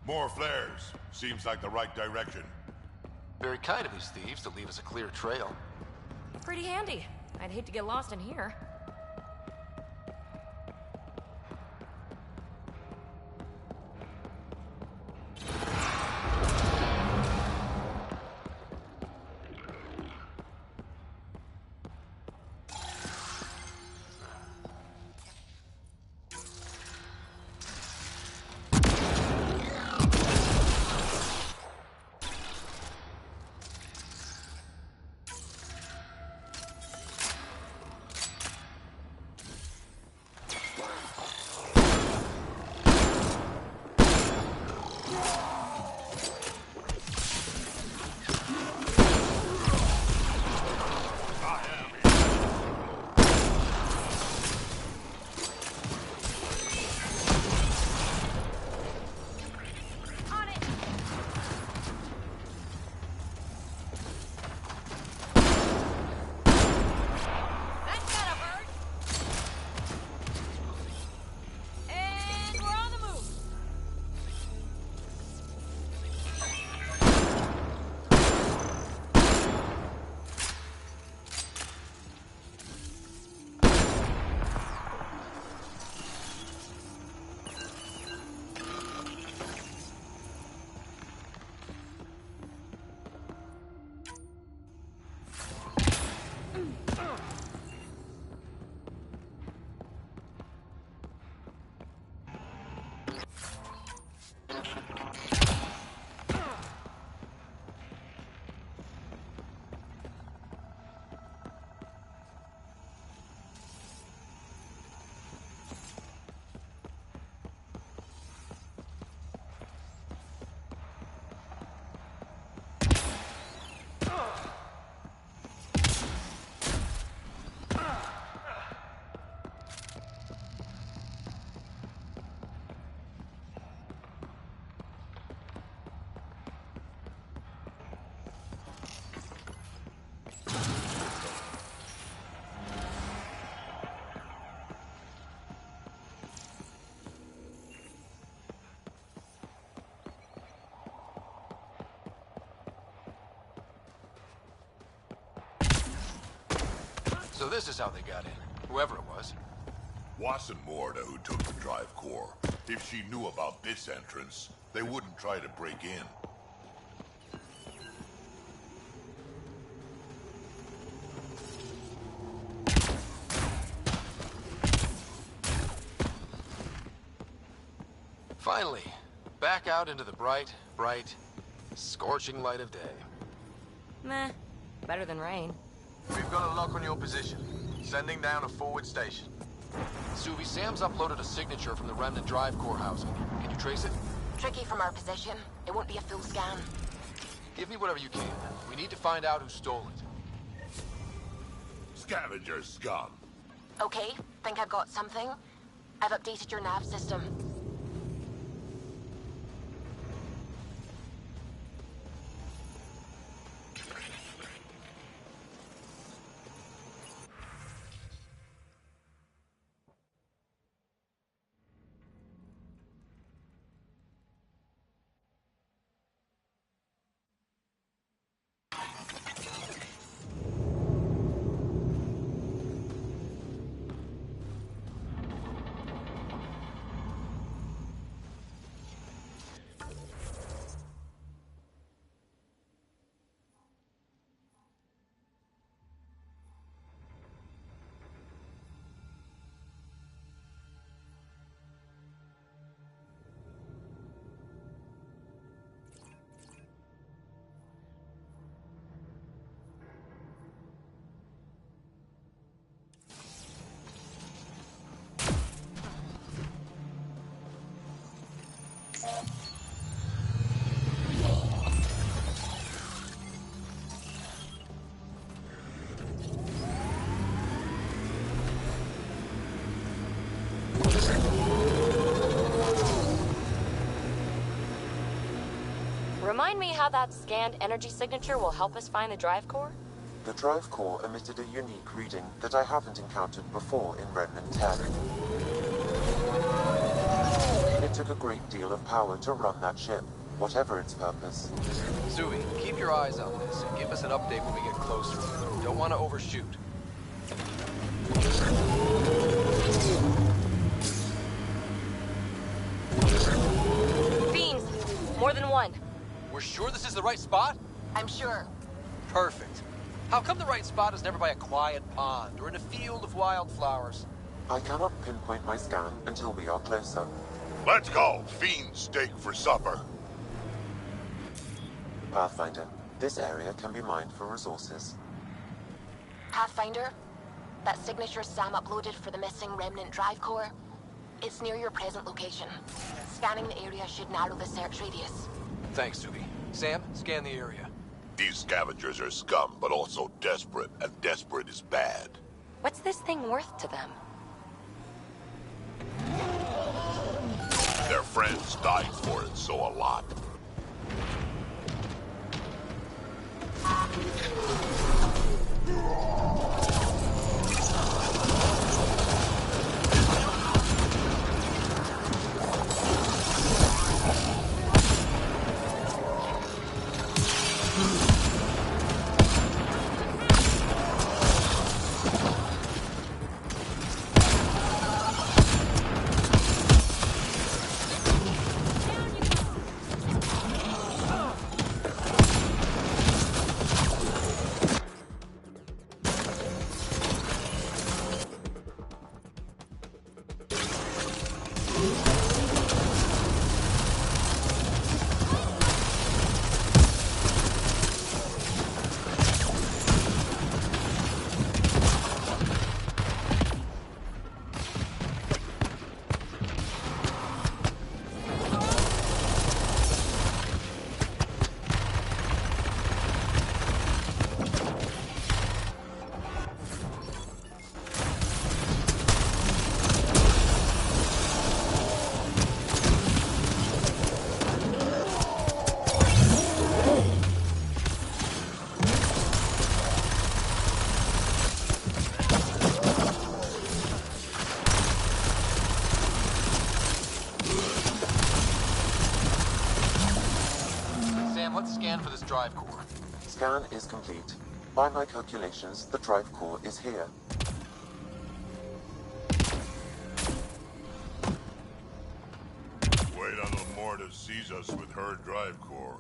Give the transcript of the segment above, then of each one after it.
More flares. Seems like the right direction. Very kind of these thieves to leave us a clear trail. Pretty handy. I'd hate to get lost in here. So this is how they got in, whoever it was. Wasn't Morda who took the drive core. If she knew about this entrance, they wouldn't try to break in. Finally, back out into the bright, scorching light of day. Meh. Better than rain. We've got a lock on your position. Sending down a forward station. Suvi, Sam's uploaded a signature from the remnant drive core housing. Can you trace it? Tricky from our position. It won't be a full scan. Give me whatever you can. We need to find out who stole it. Scavenger scum. Okay, think I've got something. I've updated your nav system. Remind me how that scanned energy signature will help us find the drive core? The drive core emitted a unique reading that I haven't encountered before in Remnant tech. It It took a great deal of power to run that ship, whatever its purpose. Suvi, keep your eyes on this and give us an update when we get closer. Don't want to overshoot. Fiends! More than one. We're sure this is the right spot? I'm sure. Perfect. How come the right spot is never by a quiet pond or in a field of wildflowers? I cannot pinpoint my scan until we are closer. Let's go! Fiend steak for supper. Pathfinder, this area can be mined for resources. Pathfinder, that signature Sam uploaded for the missing remnant drive core, it's near your present location. Scanning the area should narrow the search radius. Thanks, Suvi. Sam, scan the area. These scavengers are scum, but also desperate, and desperate is bad. What's this thing worth to them? Their friends died for it, so a lot. Let's scan for this drive core. Scan is complete. By my calculations, the drive core is here. Wait until Morta sees us with her drive core.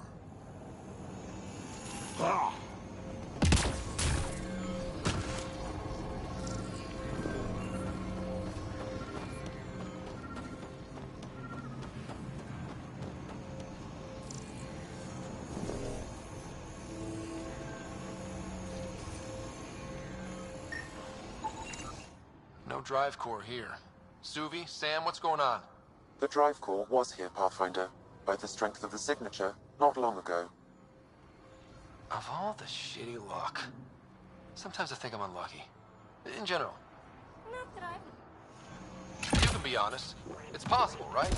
No drive core here. Suvi, Sam, what's going on? The drive core was here, Pathfinder, by the strength of the signature, not long ago. Of all the shitty luck. Sometimes I think I'm unlucky. In general. Not that You can be honest. It's possible, right?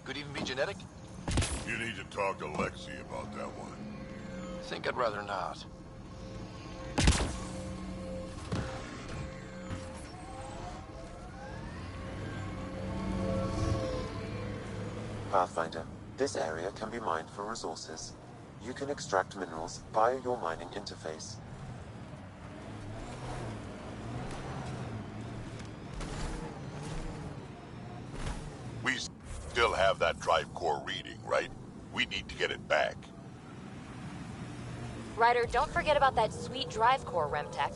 Could even be genetic. You need to talk to Lexi about that one. Think I'd rather not. Pathfinder, this area can be mined for resources. You can extract minerals via your mining interface. We still have that drive core reading, right? We need to get it back. Ryder, don't forget about that sweet drive core, Remtech.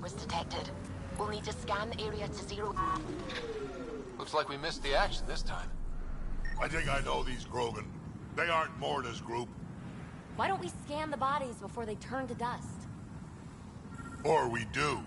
was detected. We'll need to scan the area to zero. Looks like we missed the action this time. I think I know these Grogan. They aren't Morta's group. Why don't we scan the bodies before they turn to dust? Or we do.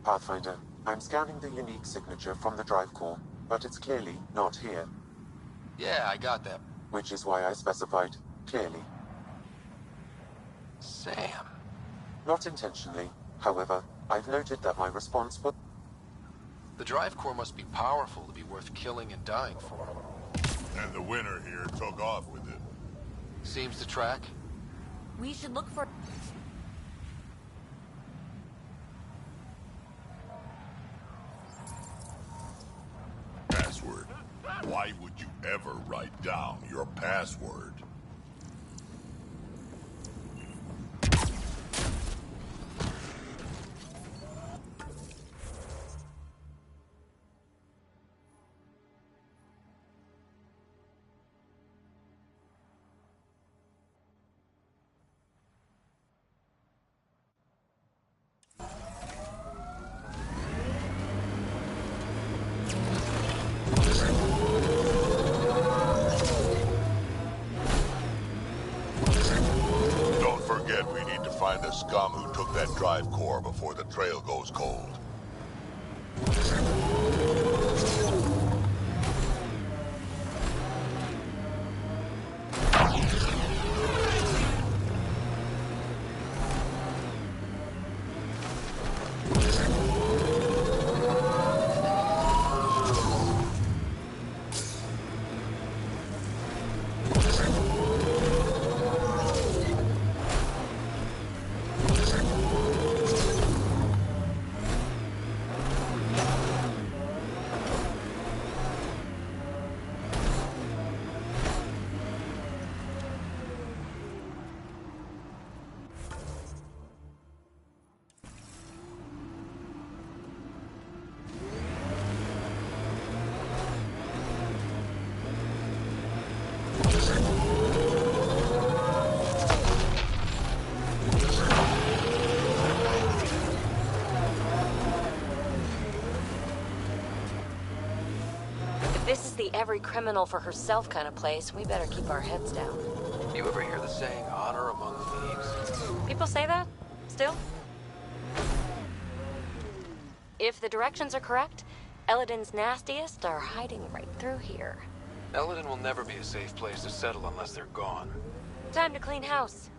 Pathfinder, I'm scanning the unique signature from the drive core, but it's clearly not here. Yeah, I got that. Which is why I specified clearly. Sam. Not intentionally. However, I've noted that my response was... The drive core must be powerful to be worth killing and dying for. And the winner here took off with it. Seems to track. We should look for... Password. Why would you ever write down your password? Don't forget, we need to find the scum who took that drive core before the trail goes cold. If this is the every criminal for herself kind of place, we better keep our heads down. You ever hear the saying, honor among thieves? People say that? Still? If the directions are correct, Eladin's nastiest are hiding right through here. Eladin will never be a safe place to settle unless they're gone. Time to clean house.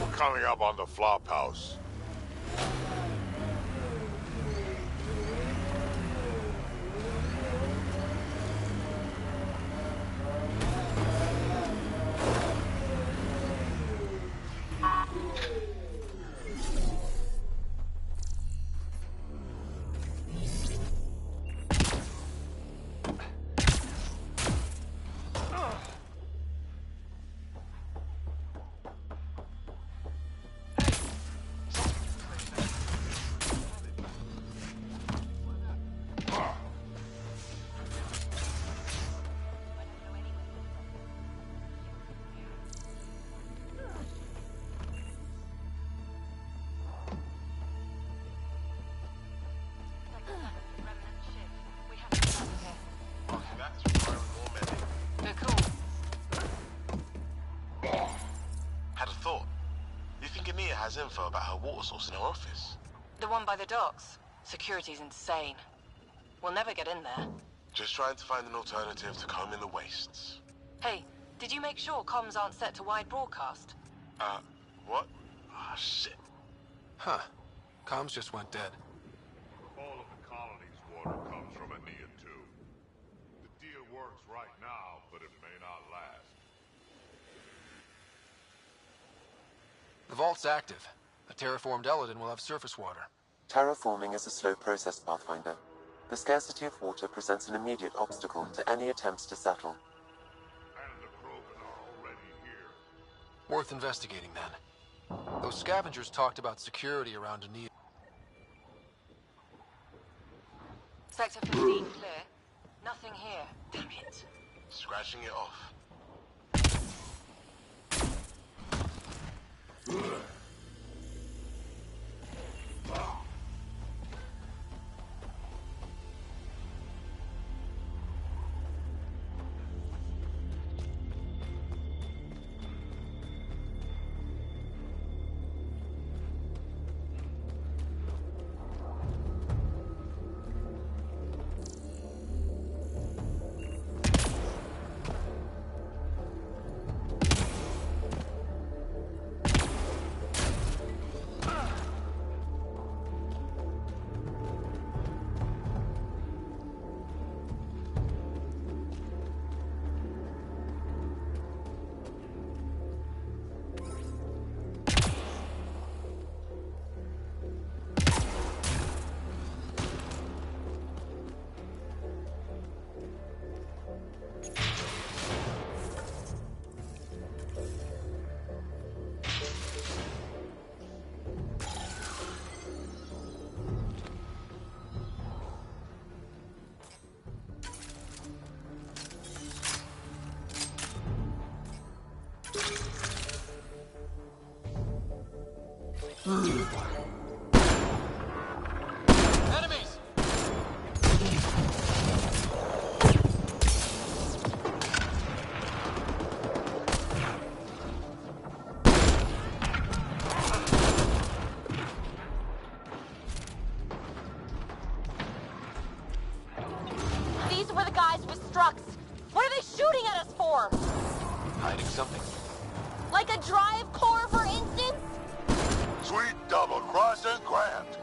We're coming up on the flop house. Has info about her water source in her office. The one by the docks. Security's insane. We'll never get in there. Just trying to find an alternative to comb in the wastes. Hey, did you make sure comms aren't set to wide broadcast? What? Ah, shit. Huh. Comms just went dead. All of the colony's water comes from Ania too. The deal works right now, but it may not last. The vault's active. A terraformed Eldon will have surface water. Terraforming is a slow process, Pathfinder. The scarcity of water presents an immediate obstacle to any attempts to settle. And the Krogan are already here. Worth investigating, then. Those scavengers talked about security around Ania. Sector 15 clear. Nothing here. Damn it. Scratching it off. Enemies! These were the guys with Strux. What are they shooting at us for? Hiding something. Like a drive core, for instance? Sweet double cross and grant.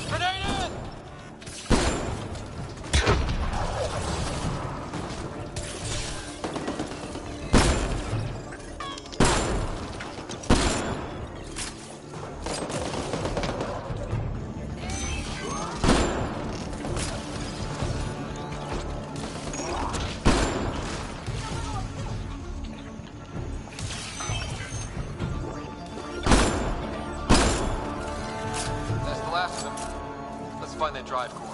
Grenade in! That's the last of them. Let's find that drive core.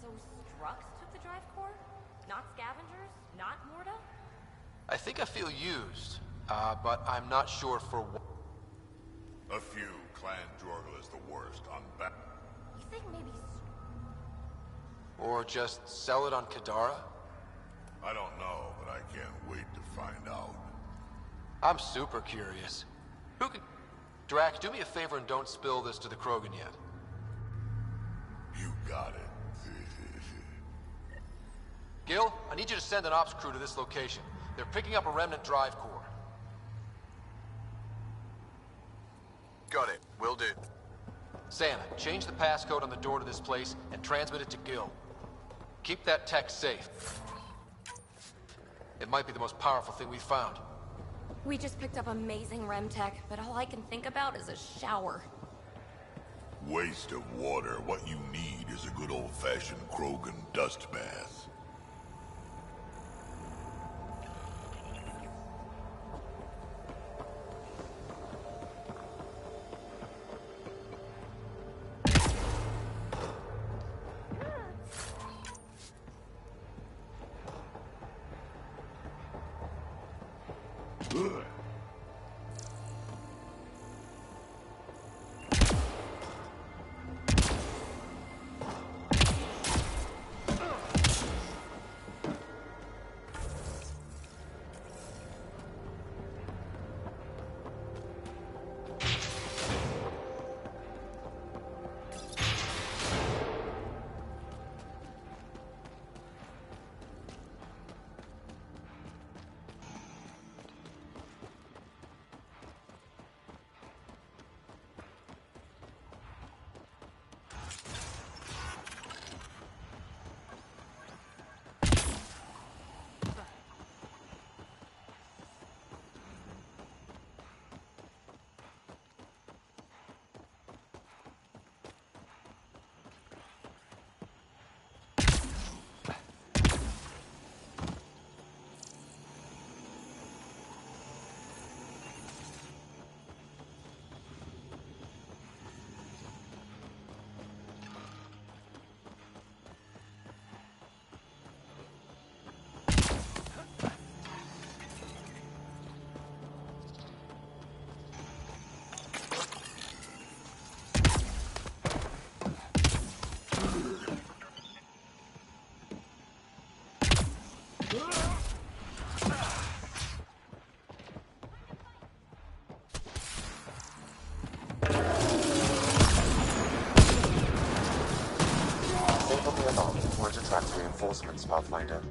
So Strux took the drive core? Not scavengers? Not Morta? I think I feel used, but I'm not sure for what. A few. Clan Jorgel is the worst. On back. You think maybe... Or just sell it on Kadara? I don't know, but I can't wait to find out. I'm super curious. Who could... Drac, do me a favor and don't spill this to the Krogan yet. You got it. Gil, I need you to send an ops crew to this location. They're picking up a remnant drive core. Got it. Will do. Sam, change the passcode on the door to this place and transmit it to Gil. Keep that tech safe. It might be the most powerful thing we've found. We just picked up amazing rem tech, but all I can think about is a shower. Waste of water. What you need is a good old-fashioned Krogan dust bath. Disable the alarm or it attracts reinforcements, Pathfinder.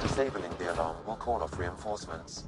Disabling the alarm will call off reinforcements.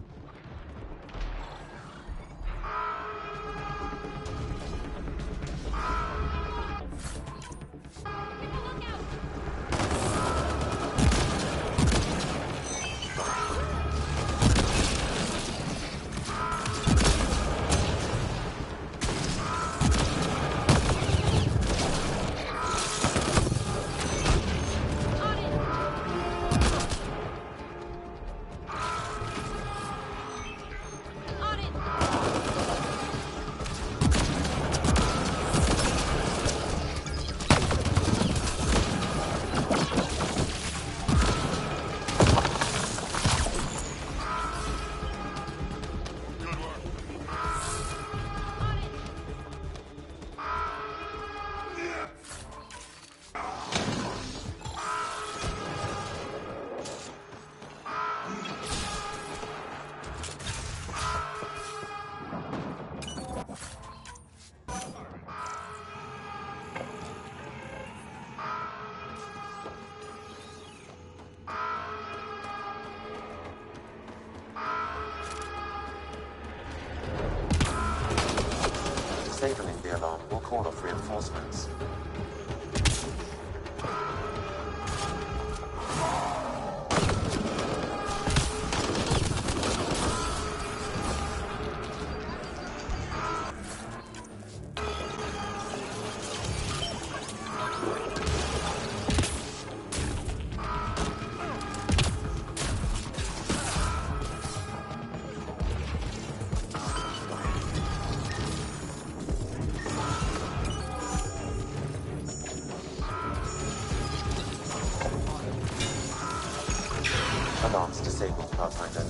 Disabling the alarm will call off reinforcements. Alarms disabled, Pathfinder.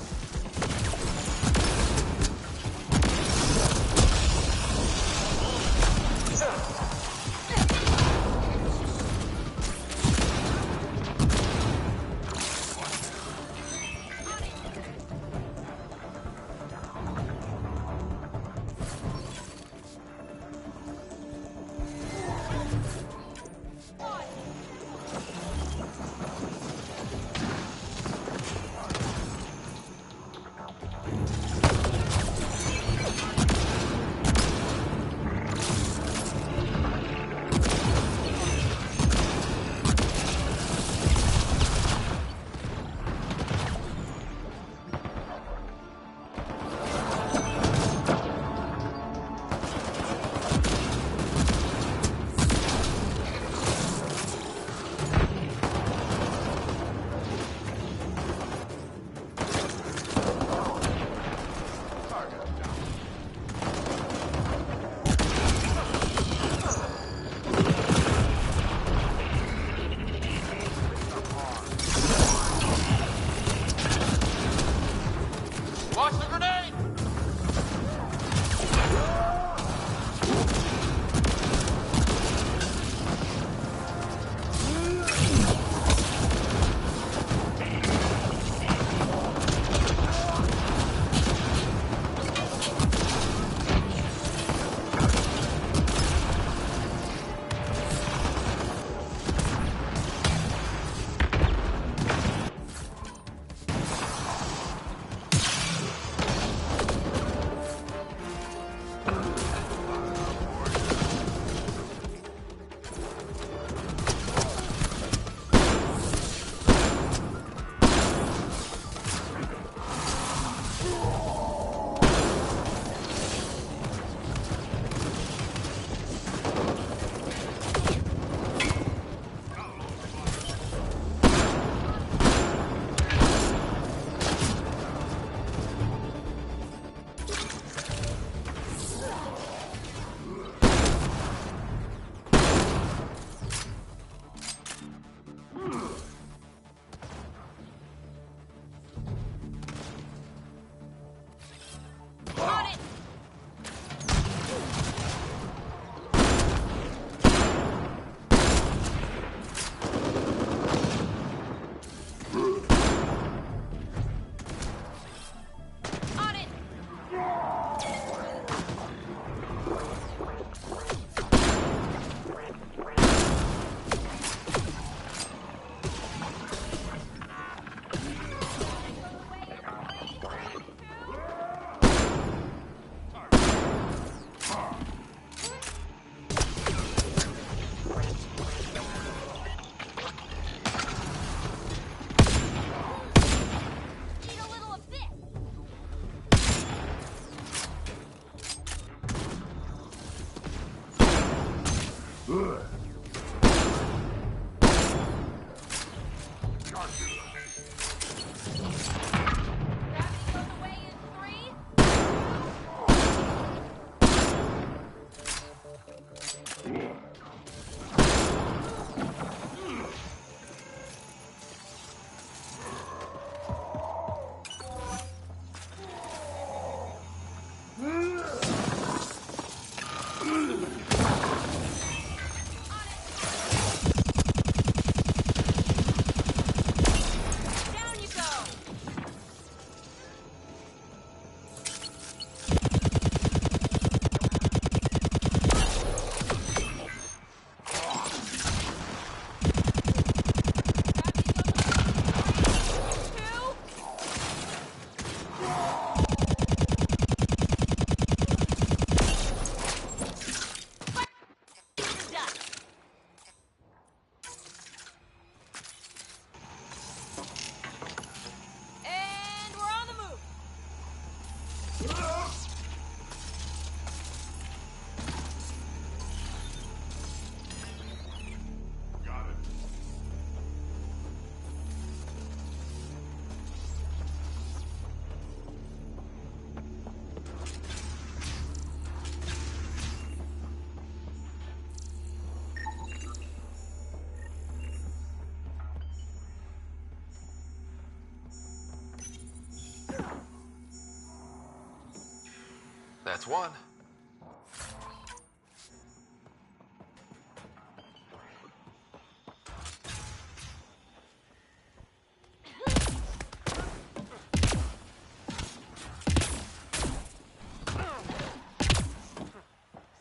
That's one.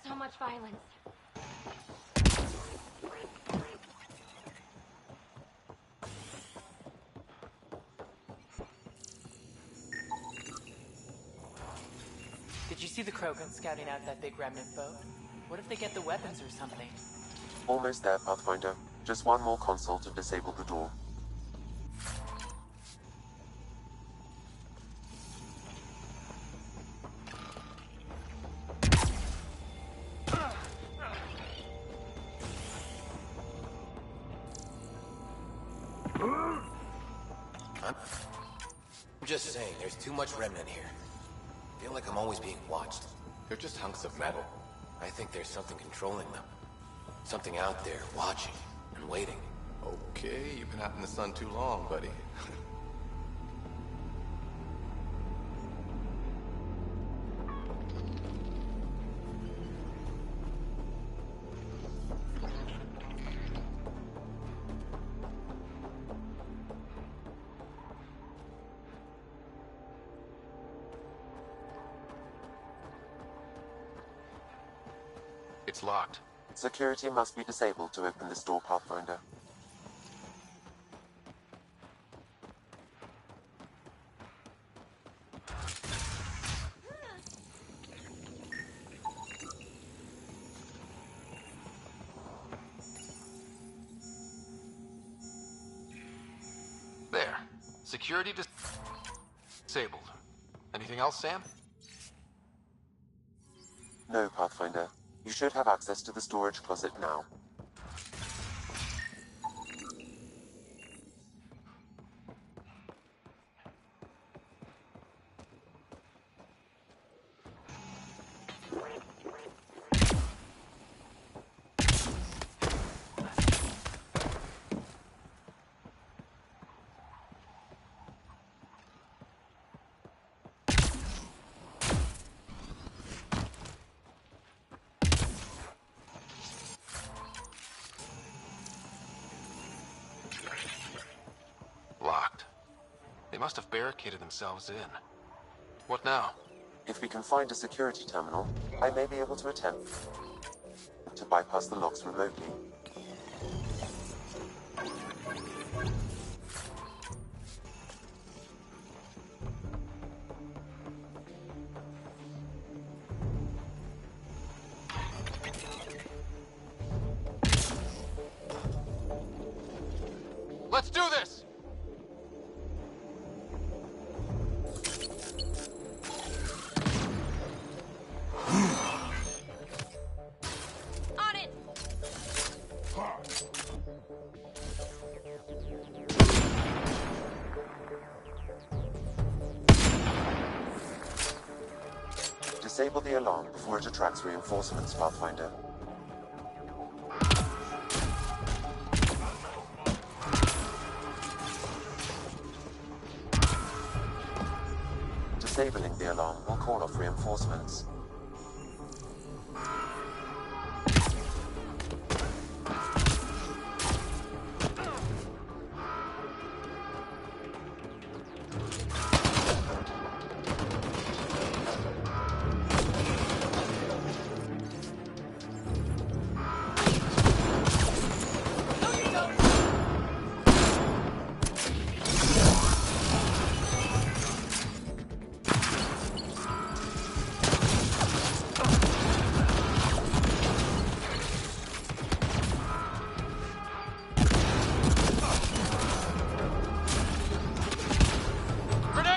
So much violence. Did you see the Krogan scouting out that big remnant boat? What if they get the weapons or something? Almost there, Pathfinder. Just one more console to disable the door. I'm just saying, there's too much remnant here. I feel like I'm always being watched. They're just hunks of metal. I think there's something controlling them. Something out there, watching and waiting. Okay, you've been out in the sun too long, buddy. It's locked. Security must be disabled to open this door, Pathfinder. There. Security disabled. Anything else, Sam? No, Pathfinder. You should have access to the storage closet now. Locked. They must have barricaded themselves in. What now? If we can find a security terminal, I may be able to attempt to bypass the locks remotely. Let's do this! On it! Disable the alarm before it attracts reinforcements, Pathfinder. Disabling the alarm will call off reinforcements. Grenade!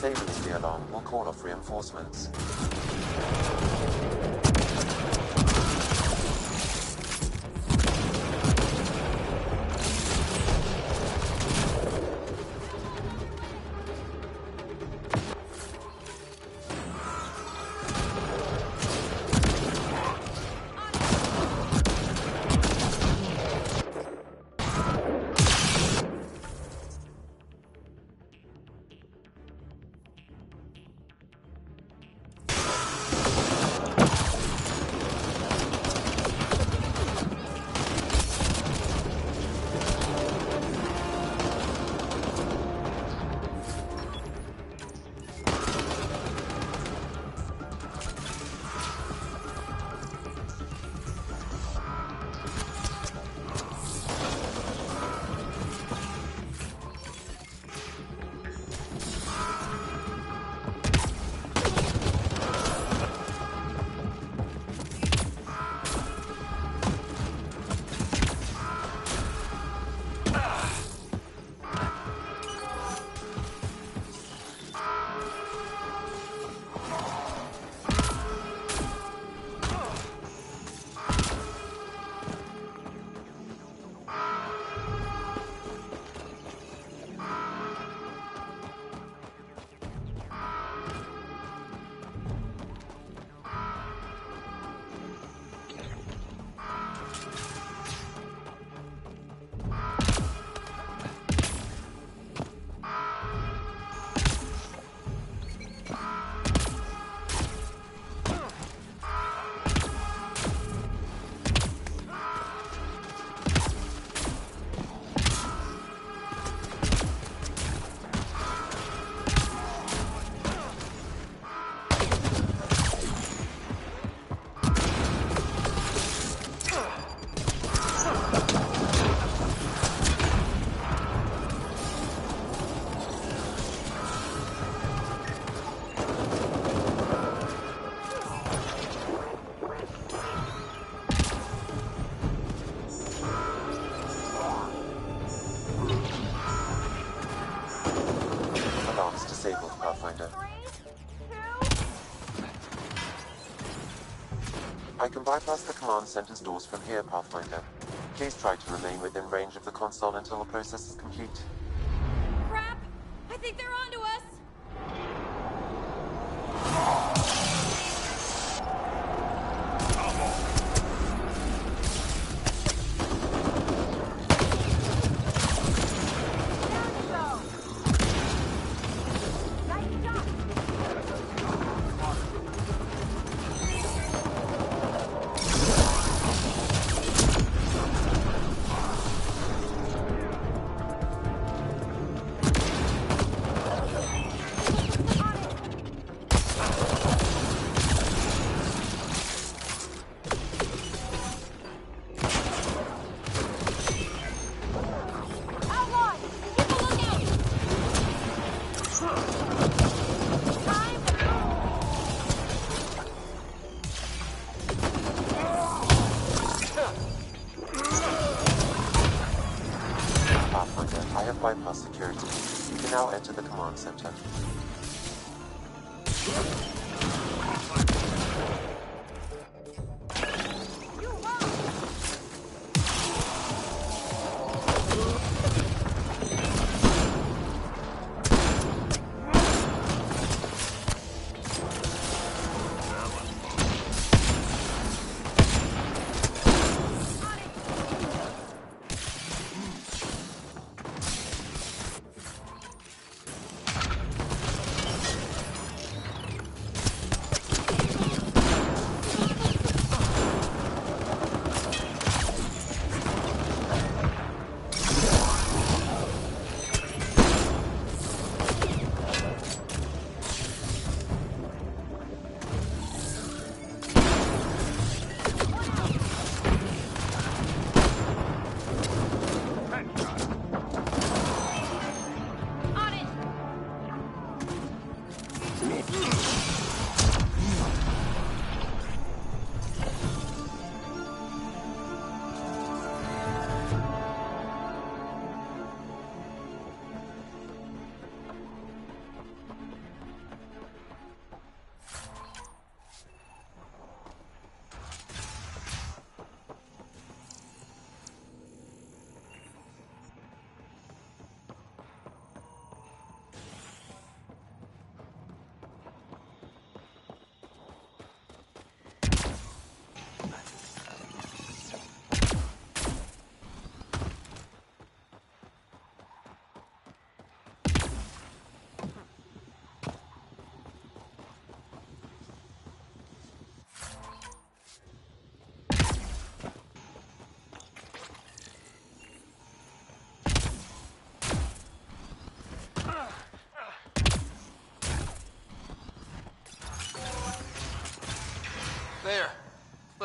disables the alarm, we'll call off reinforcements. I can bypass the command center's doors from here, Pathfinder. Please try to remain within range of the console until the process is complete. Crap! I think they're onto us! Bypass security. You can now enter the command center.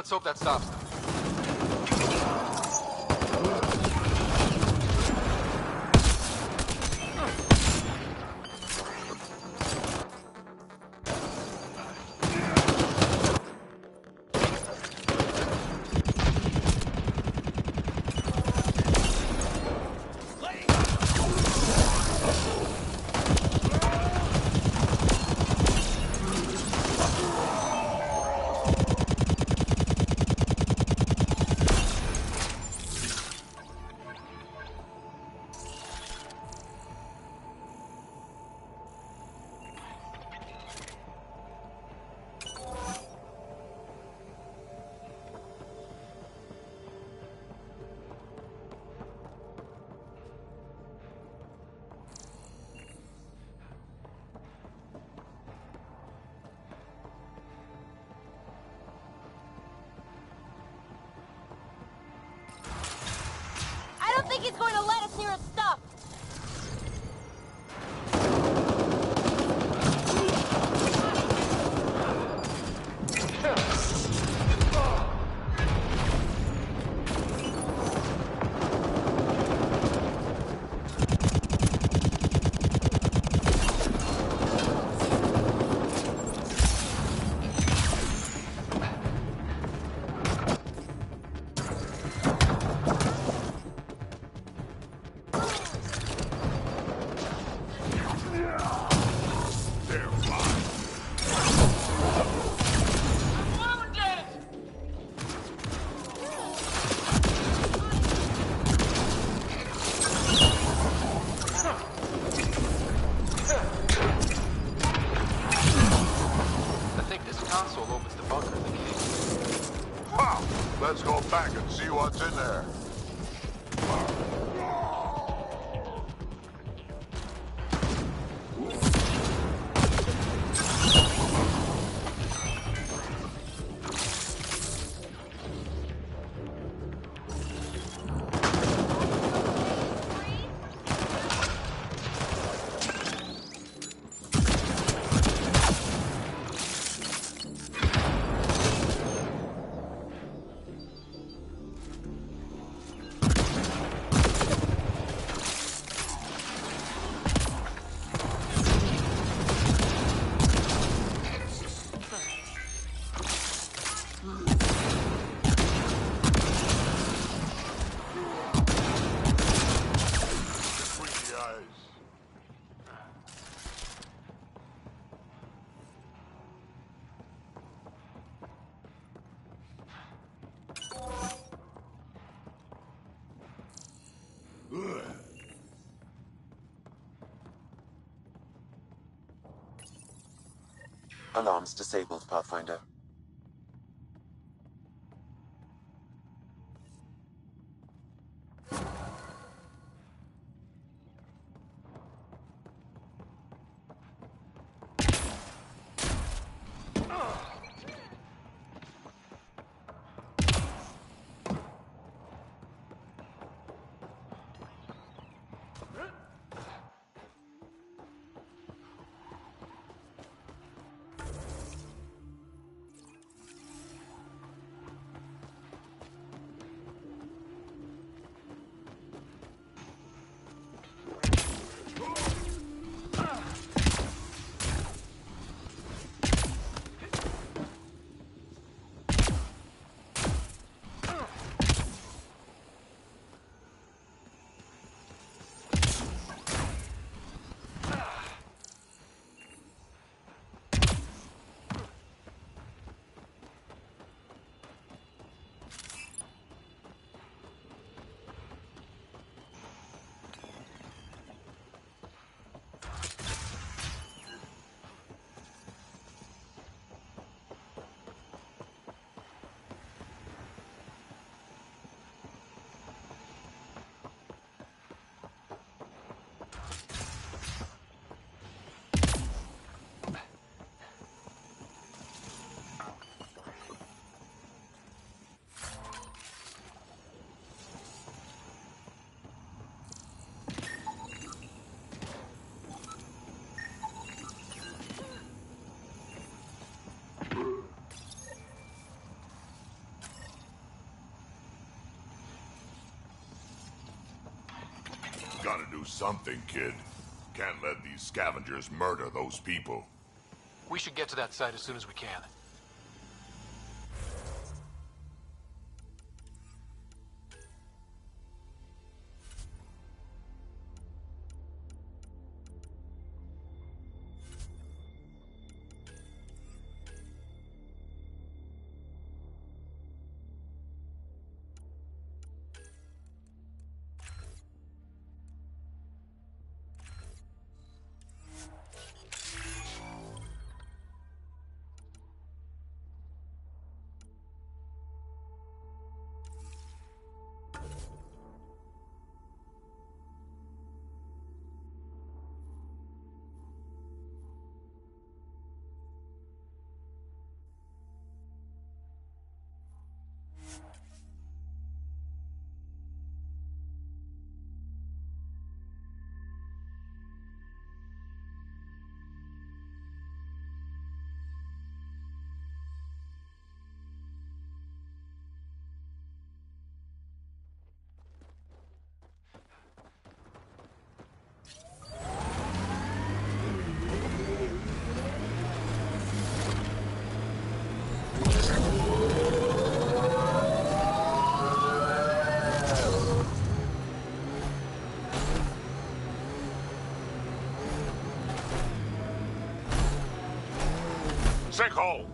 Let's hope that stops them. I don't think he's going to let us near his stuff. Let's go back and see what's in there. Alarms disabled, Pathfinder. do something, kid. Can't let these scavengers murder those people. We should get to that site as soon as we can. Sinkhole!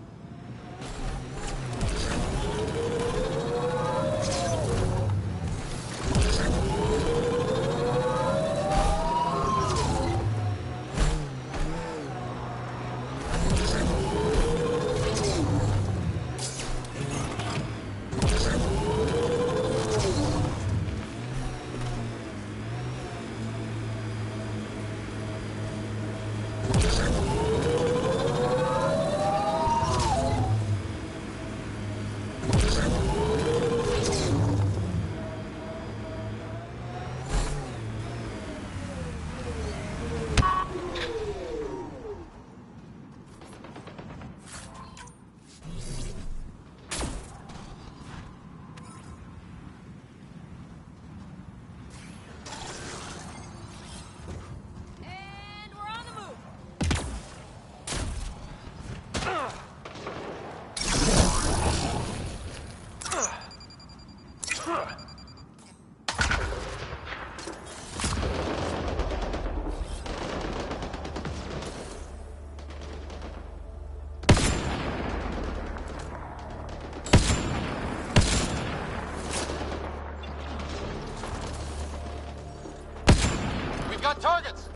Got targets!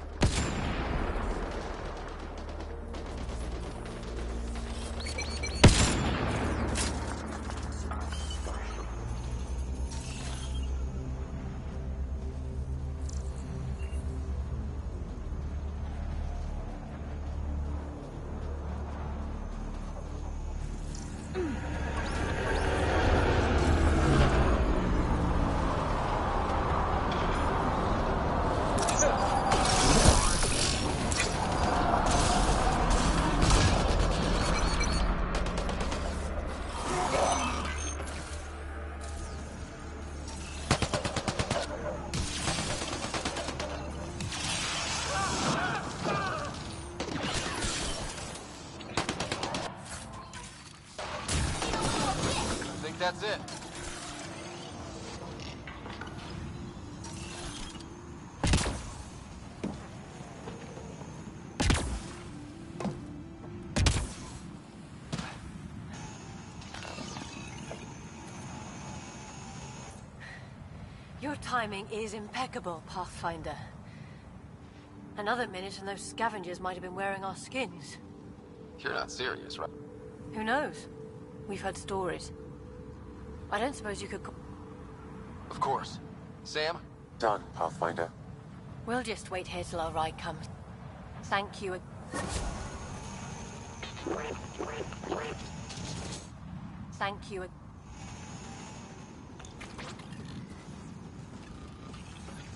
That's it. Your timing is impeccable, Pathfinder. Another minute and those scavengers might have been wearing our skins. You're not serious, right? Who knows? We've heard stories. I don't suppose you could... Of course. Sam? Done, Pathfinder. We'll just wait here till our ride comes. Thank you. Thank you.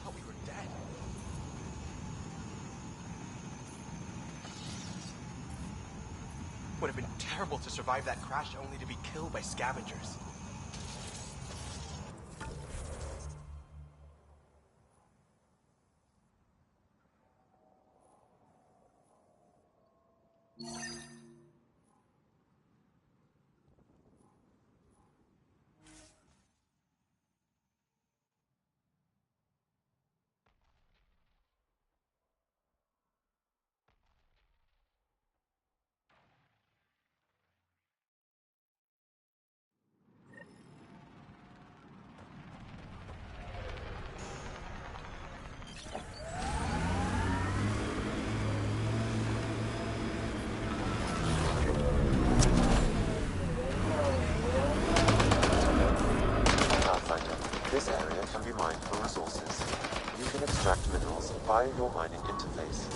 thought we were dead. Would have been terrible to survive that crash only to be killed by scavengers. via your mining interface.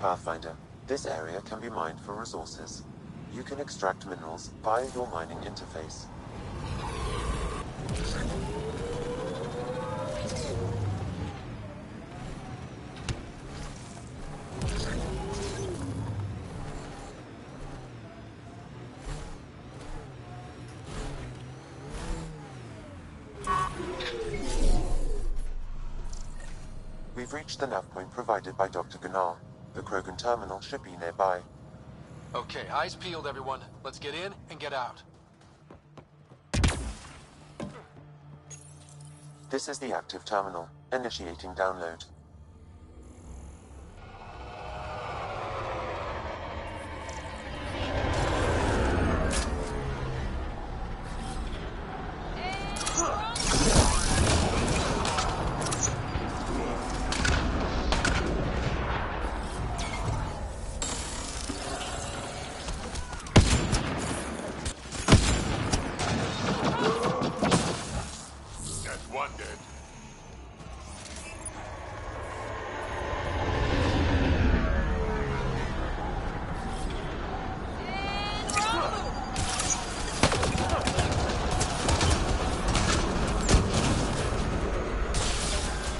Pathfinder, this area can be mined for resources. You can extract minerals via your mining interface. We've reached the nav point provided by Dr. Gunnar. The Krogan terminal should be nearby. Okay, eyes peeled, everyone. Let's get in and get out. This is the active terminal. Initiating download. That's one dead.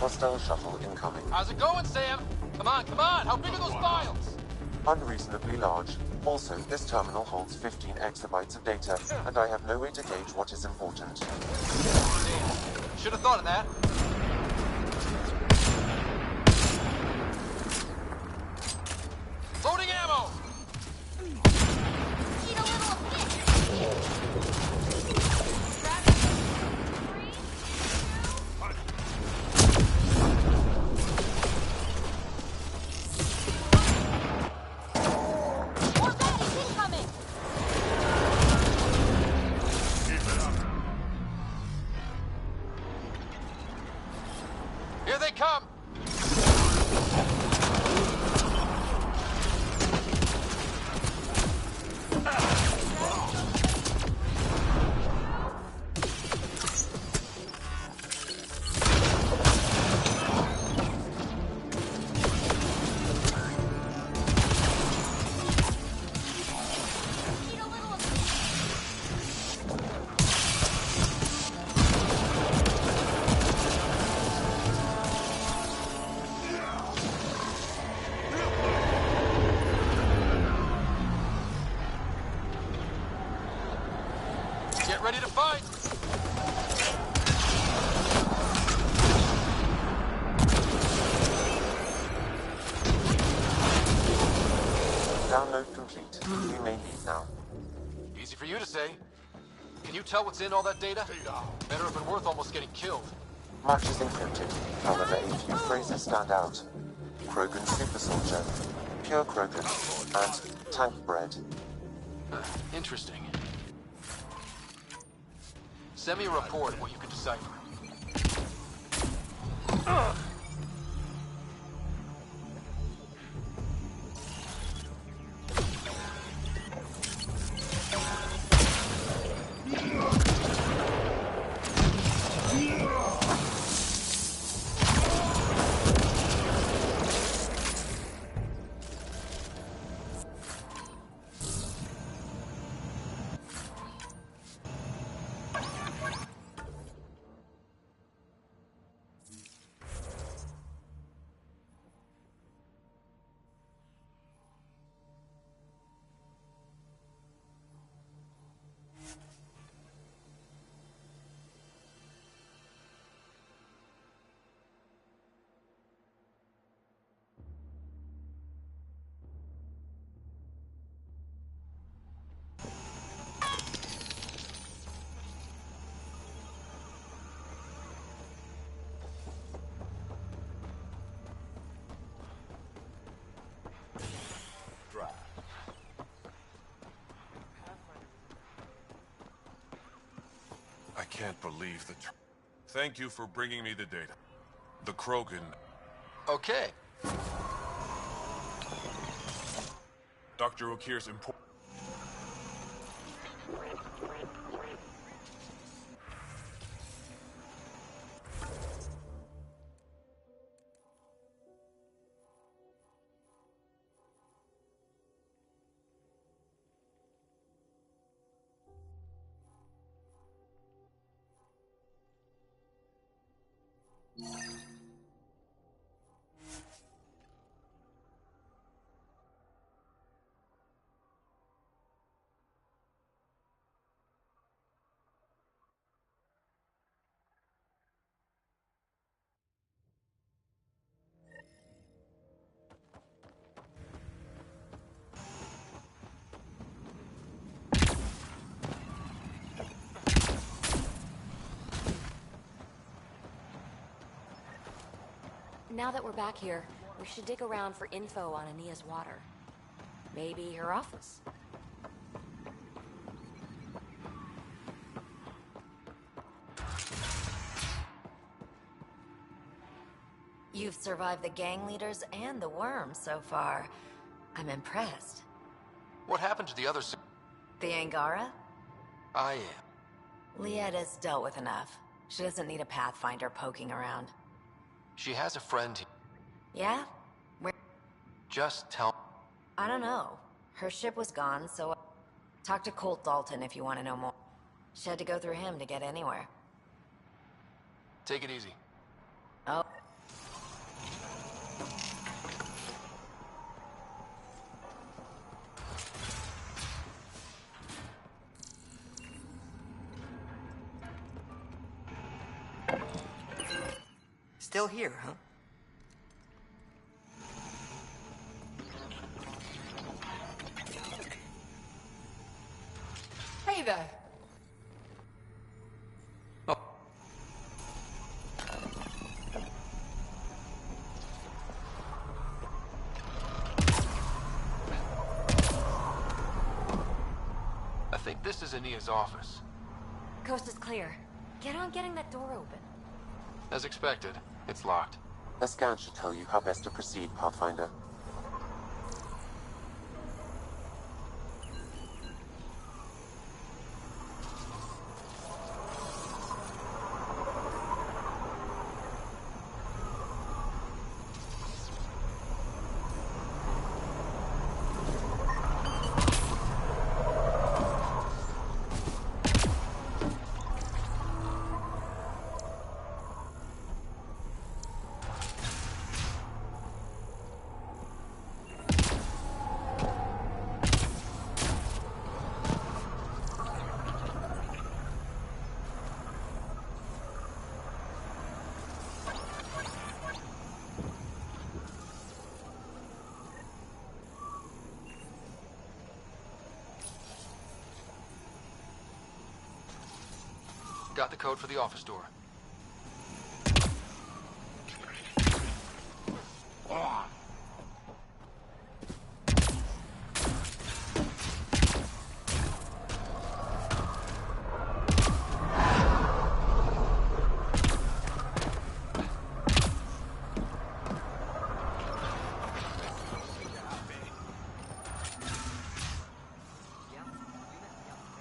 Hostile shuttle incoming. How's it going, Sam? Come on, come on! How big are those files? Unreasonably large. Also, this terminal holds 15 exabytes of data, and I have no way to gauge what is important. Damn. Should have thought of that. Loading ammo! Need a little hit. More baddies incoming. Keep it up. Here they come! Need a little Get ready to fight! Download complete. We may leave now. Easy for you to say. Can you tell what's in all that data? Better have been worth almost getting killed. Much is encrypted. However, a few phrases stand out. Krogan super soldier, pure Krogan, and tank bread. Interesting. Send me a report of what you can decipher. can't believe the Thank you for bringing me the data. The Krogan. Okay. Dr. Okir's important. Now that we're back here, we should dig around for info on Ania's water. Maybe her office. You've survived the gang leaders and the worms so far. I'm impressed. What happened to the others? The Angara? I am. Lietta's dealt with enough. She doesn't need a Pathfinder poking around. She has a friend. Yeah? Where? Just tell. I don't know. Her ship was gone, so... Talk to Colt Dalton if you want to know more. She had to go through him to get anywhere. Take it easy. Oh. Still here, huh? Hey there. Oh. I think this is Ania's office. Coast is clear. Get on getting that door open. As expected, it's locked. The scan should tell you how best to proceed, Pathfinder. Got the code for the office door.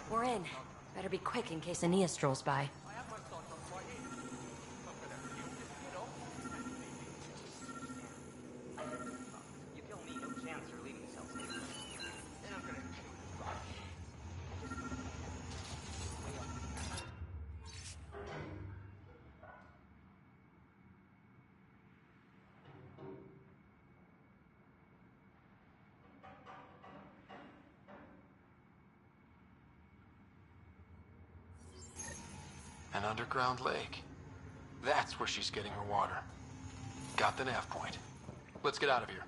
We're in. Better be quick in case Ania strolls by. An underground lake. That's where she's getting her water. Got the nav point. Let's get out of here.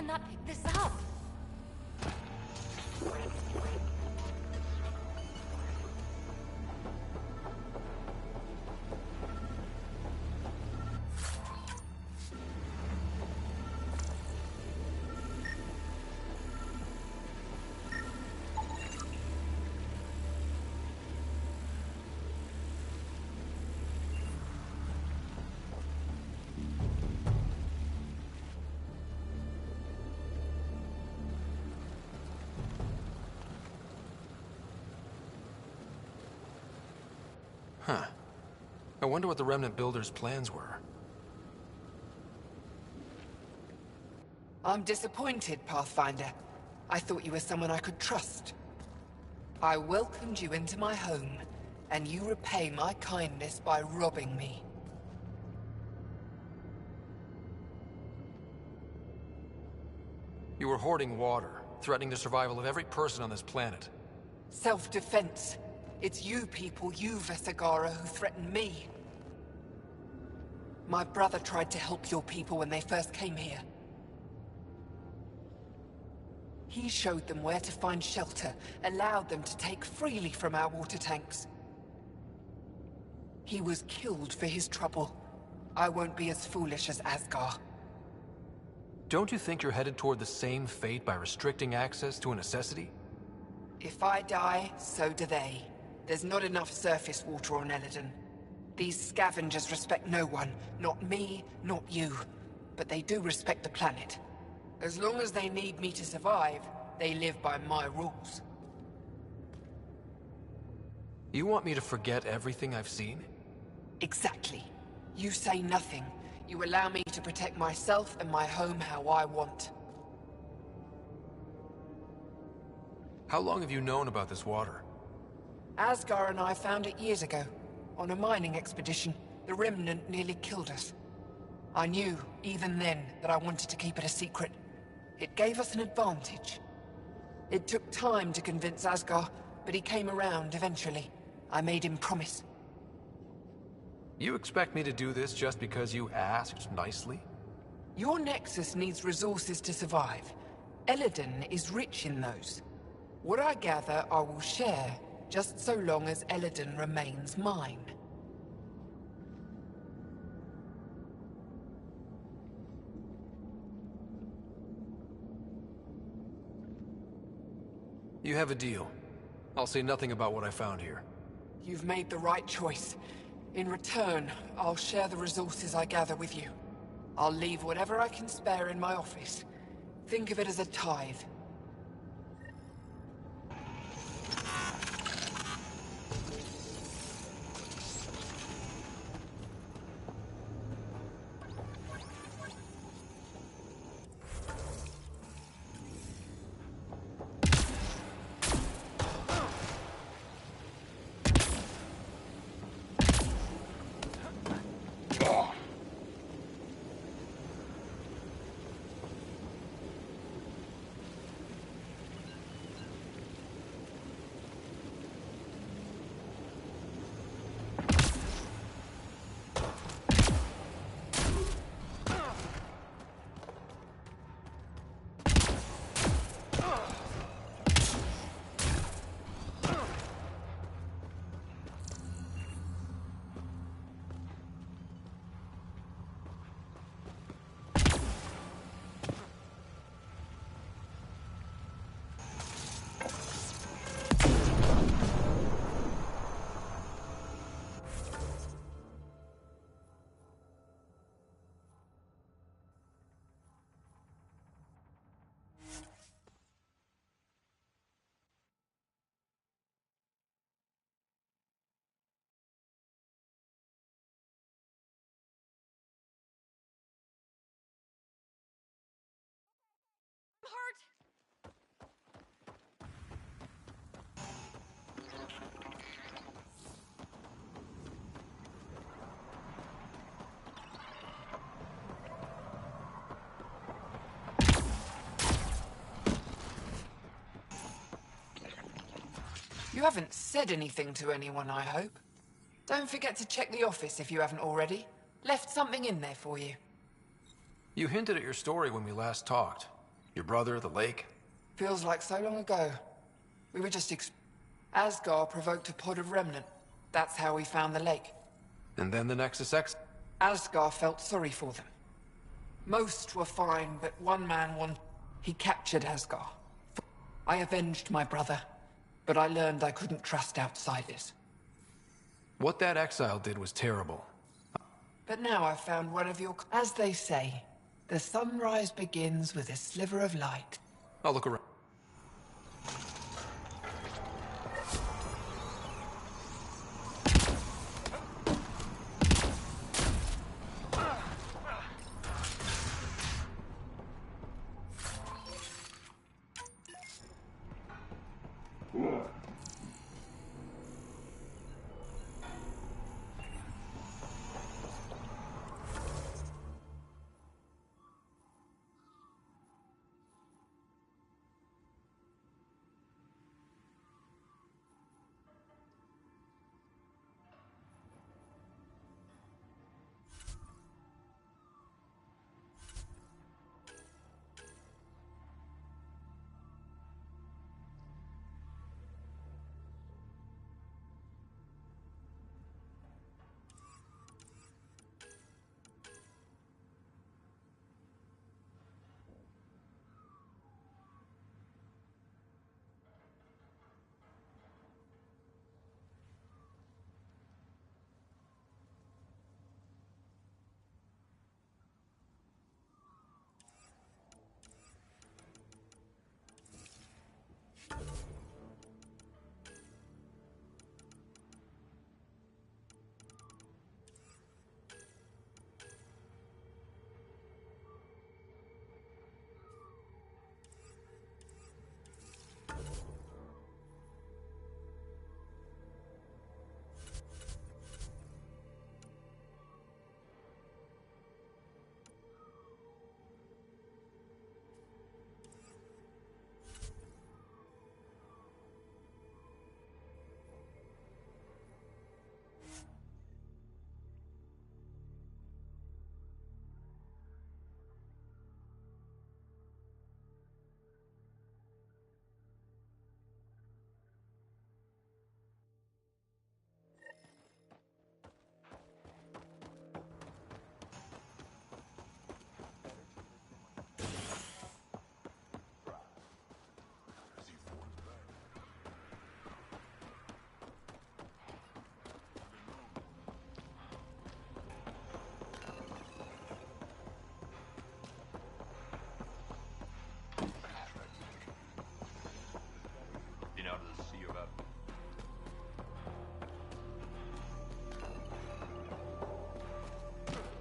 can that pick this up? Huh. I wonder what the Remnant builders' plans were. I'm disappointed, Pathfinder. I thought you were someone I could trust. I welcomed you into my home, and you repay my kindness by robbing me. You were hoarding water, threatening the survival of every person on this planet. Self-defense. It's you people, you Vesagara, who threatened me. My brother tried to help your people when they first came here. He showed them where to find shelter, allowed them to take freely from our water tanks. He was killed for his trouble. I won't be as foolish as Asgar. Don't you think you're headed toward the same fate by restricting access to a necessity? If I die, so do they. There's not enough surface water on Eladon. These scavengers respect no one. Not me, not you. But they do respect the planet. As long as they need me to survive, they live by my rules. You want me to forget everything I've seen? Exactly. You say nothing. You allow me to protect myself and my home how I want. How long have you known about this water? Asgar and I found it years ago. On a mining expedition, the Remnant nearly killed us. I knew, even then, that I wanted to keep it a secret. It gave us an advantage. It took time to convince Asgar, but he came around eventually. I made him promise. You expect me to do this just because you asked nicely? Your Nexus needs resources to survive. Eladon is rich in those. What I gather, I will share, just so long as Eladon remains mine. You have a deal. I'll say nothing about what I found here. You've made the right choice. In return, I'll share the resources I gather with you. I'll leave whatever I can spare in my office. Think of it as a tithe. You haven't said anything to anyone, I hope. Don't forget to check the office if you haven't already. Left something in there for you. You hinted at your story when we last talked. Your brother, the lake? Feels like so long ago. We were just Asgard provoked a pod of remnant. That's how we found the lake. And then the Nexus X? Asgard felt sorry for them. Most were fine, but one man won. He captured Asgard. I avenged my brother, but I learned I couldn't trust outsiders. What that exile did was terrible. But now I've found one of your... As they say, the sunrise begins with a sliver of light. I'll look around.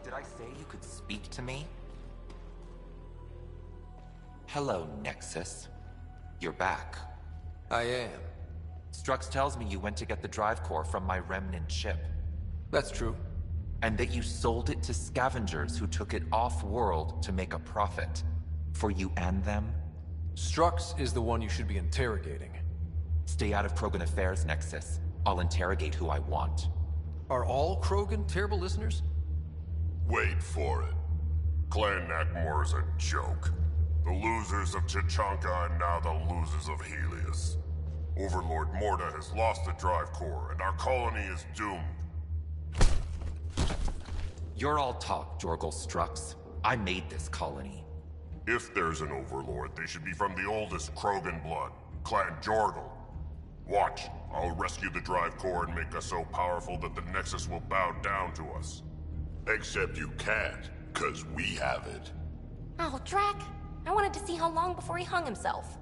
Did I say you could speak to me? Hello, Nexus. You're back. I am. Strux tells me you went to get the drive core from my remnant ship. That's true. And that you sold it to scavengers who took it off-world to make a profit. For you and them? Strux is the one you should be interrogating. Stay out of Krogan affairs, Nexus. I'll interrogate who I want. Are all Krogan terrible listeners? Wait for it. Clan Nakmor is a joke. The losers of Chichanka and now the losers of Helios. Overlord Morda has lost the drive core, and our colony is doomed. You're all talk, Jorgal Strux. I made this colony. If there's an overlord, they should be from the oldest Krogan blood, Clan Jorgal. Watch, I'll rescue the drive core and make us so powerful that the Nexus will bow down to us. Except you can't, 'cause we have it. Oh, Drac. I wanted to see how long before he hung himself.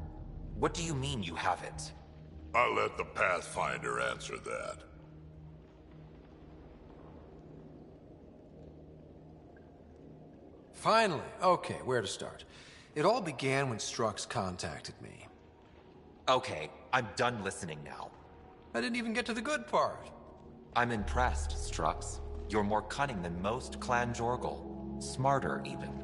What do you mean you have it? I'll let the Pathfinder answer that. Finally. Okay, where to start? It all began when Strux contacted me. Okay, I'm done listening now. I didn't even get to the good part. I'm impressed, Strux. You're more cunning than most Clan Jorgal. Smarter, even.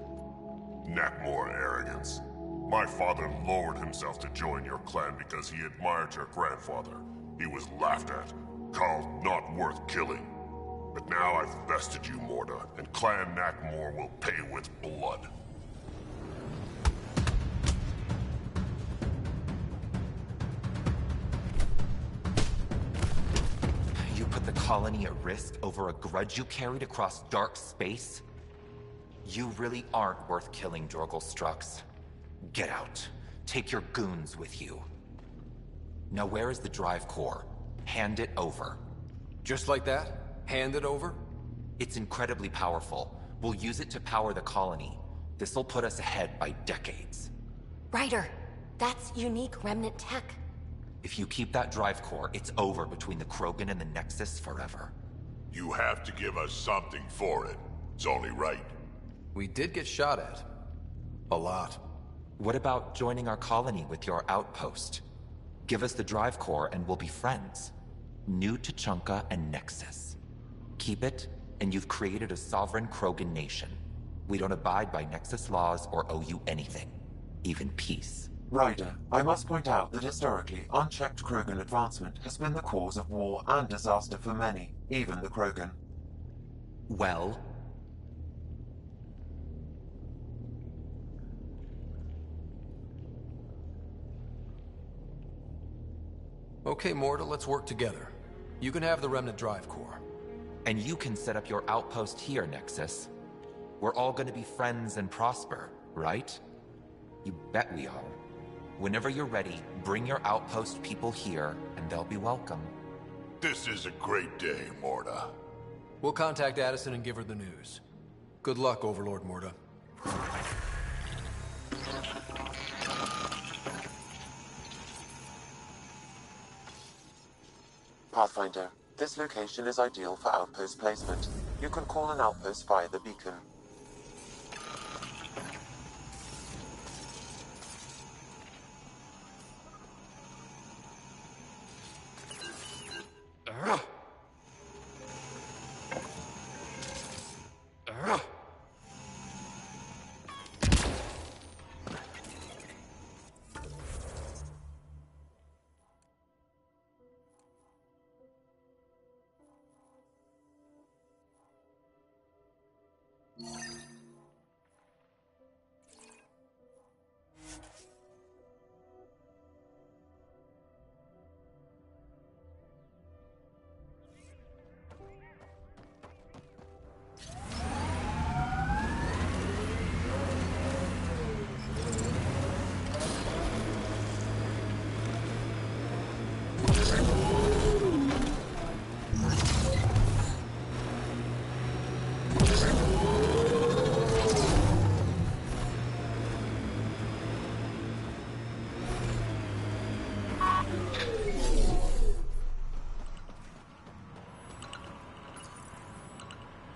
Nakmor arrogance. My father lowered himself to join your clan because he admired your grandfather. He was laughed at, called not worth killing. But now I've bested you, Morda, and Clan Nakmor will pay with blood. colony at risk over a grudge you carried across dark space? You really aren't worth killing, Jorgal Strux. Get out. Take your goons with you. Now where is the drive core? Hand it over. Just like that? Hand it over? It's incredibly powerful. We'll use it to power the colony. This'll put us ahead by decades. Ryder, that's unique remnant tech. If you keep that drive core, it's over between the Krogan and the Nexus forever. You have to give us something for it. It's only right. We did get shot at. A lot. What about joining our colony with your outpost? Give us the drive core and we'll be friends. New Tuchanka and Nexus. Keep it, and you've created a sovereign Krogan nation. We don't abide by Nexus laws or owe you anything. Even peace. Ryder, I must point out that historically, unchecked Krogan advancement has been the cause of war and disaster for many, even the Krogan. Well? Okay, Morta, let's work together. You can have the Remnant drive core. And you can set up your outpost here, Nexus. We're all gonna be friends and prosper, right? You bet we are. Whenever you're ready, bring your outpost people here, and they'll be welcome. This is a great day, Morta. We'll contact Addison and give her the news. Good luck, Overlord Morta. Pathfinder, this location is ideal for outpost placement. You can call an outpost via the beacon.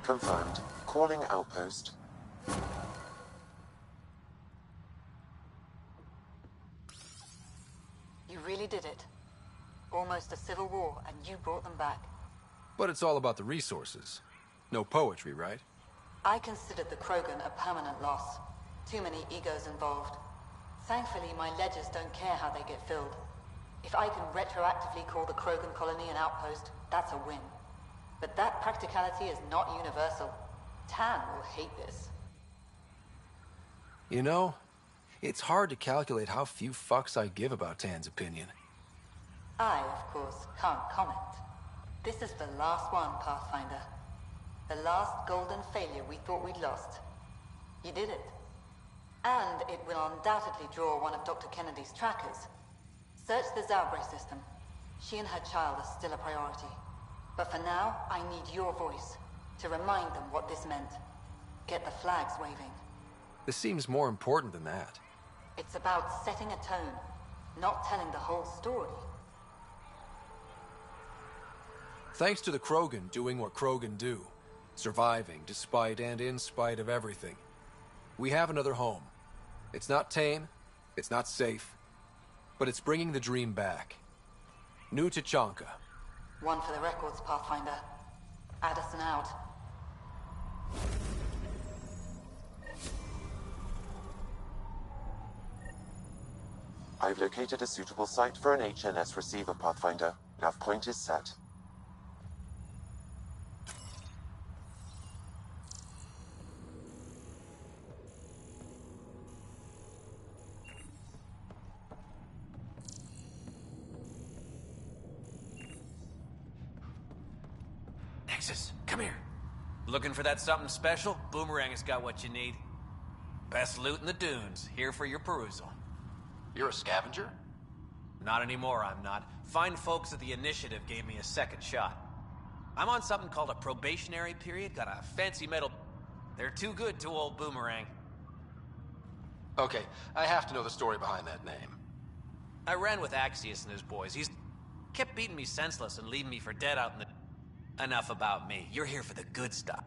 Confirmed. Calling outpost. You really did it. Almost a civil war, and you brought them back. But it's all about the resources. No poetry, right? I considered the Krogan a permanent loss. Too many egos involved. Thankfully, my ledgers don't care how they get filled. If I can retroactively call the Krogan colony an outpost, that's a win. But that practicality is not universal. Tan will hate this. You know, it's hard to calculate how few fucks I give about Tan's opinion. I, of course, can't comment. This is the last one, Pathfinder. The last golden failure we thought we'd lost. You did it. And it will undoubtedly draw one of Dr. Kennedy's trackers. Search the Zaubre system. She and her child are still a priority. But for now, I need your voice to remind them what this meant. Get the flags waving. This seems more important than that. It's about setting a tone, not telling the whole story. Thanks to the Krogan doing what Krogan do. Surviving despite and in spite of everything. We have another home. It's not tame, it's not safe, but it's bringing the dream back. New Tuchanka. One for the records, Pathfinder. Addison out. I've located a suitable site for an HNS receiver, Pathfinder. Nav point is set. Nexus, come here. Looking for that something special? Boomerang has got what you need. Best loot in the dunes, here for your perusal. You're a scavenger? Not anymore, I'm not. Fine folks at the Initiative gave me a second shot. I'm on something called a probationary period, got a fancy metal... They're too good to old Boomerang. Okay, I have to know the story behind that name. I ran with Axius and his boys. He's kept beating me senseless and leaving me for dead out in the... Enough about me. You're here for the good stuff.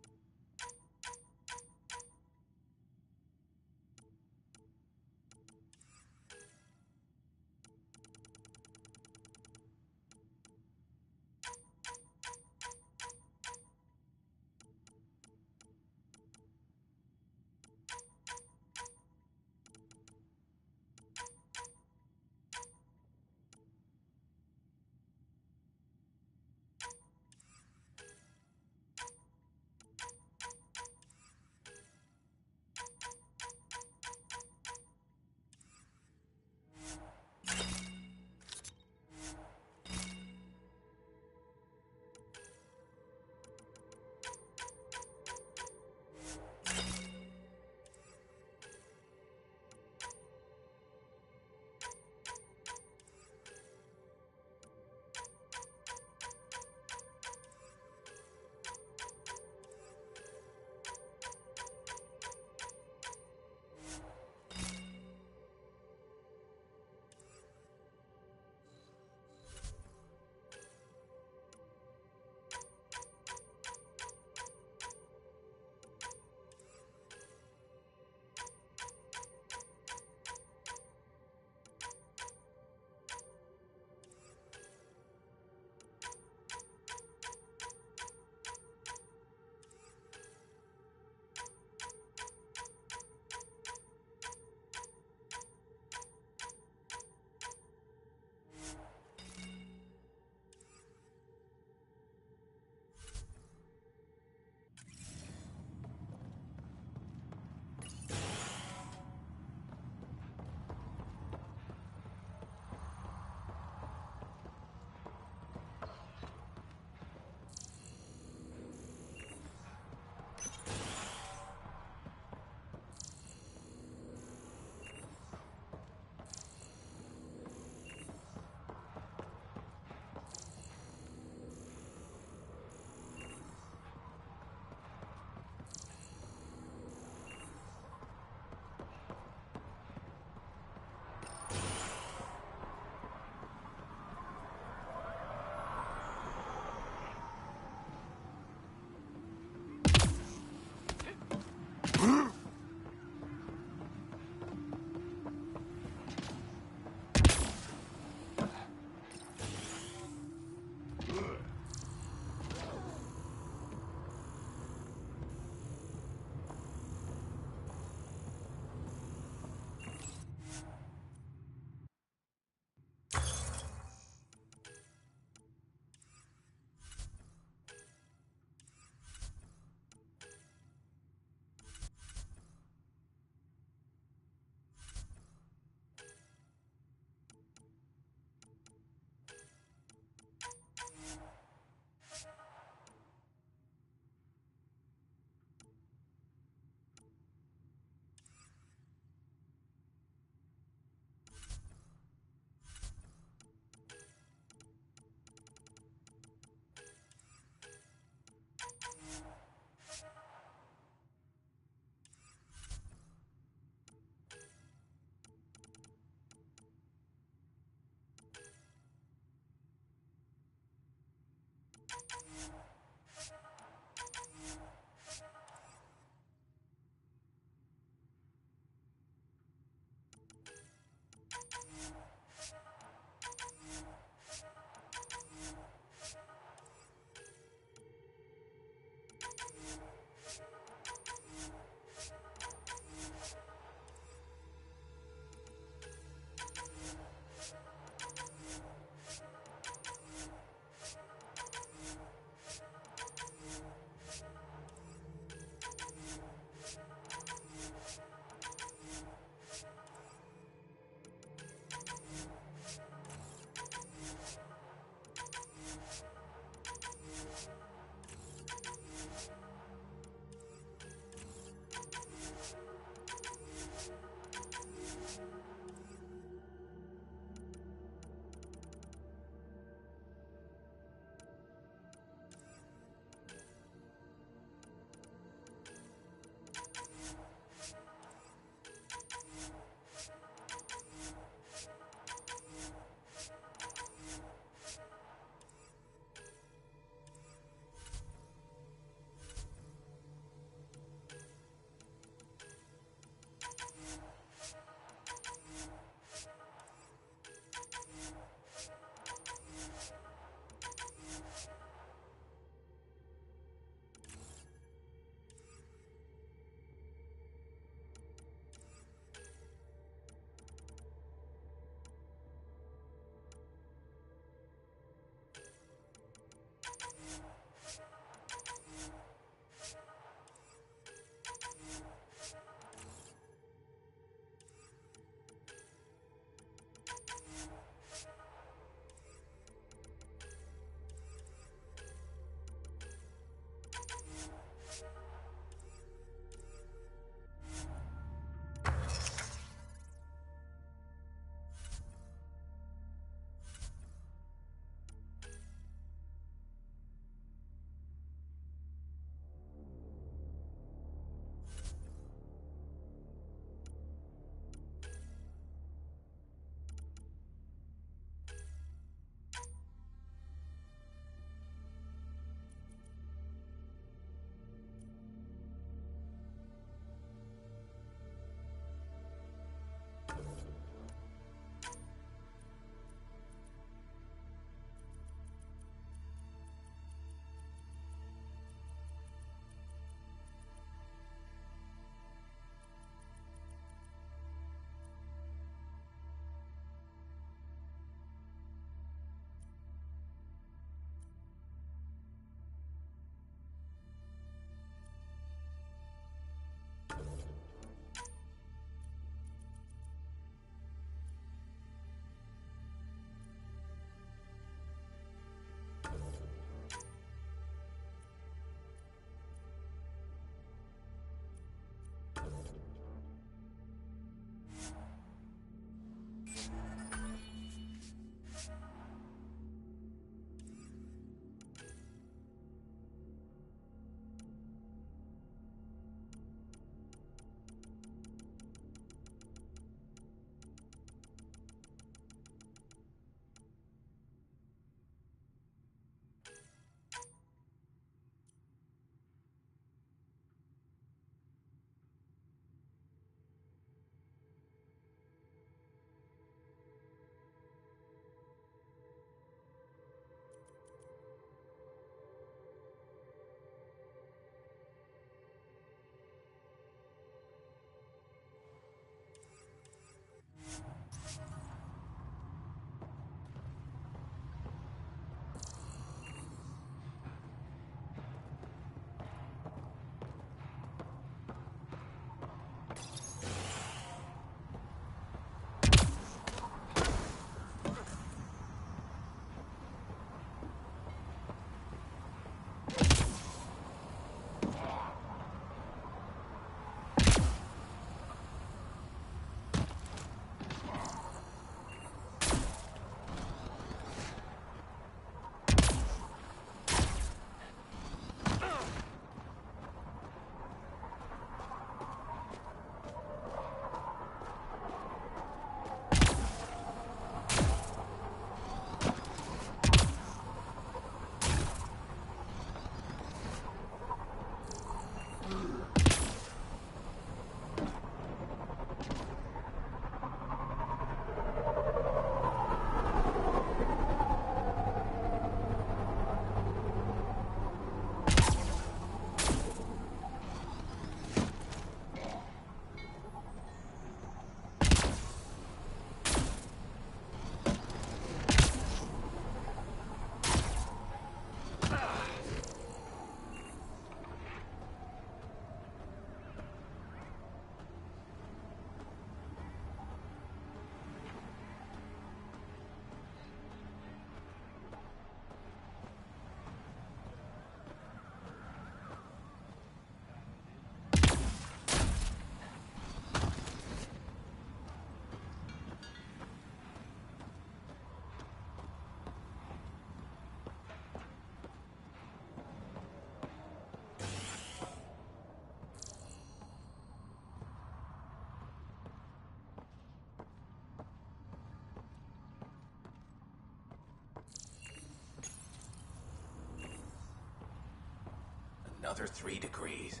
another 3 degrees.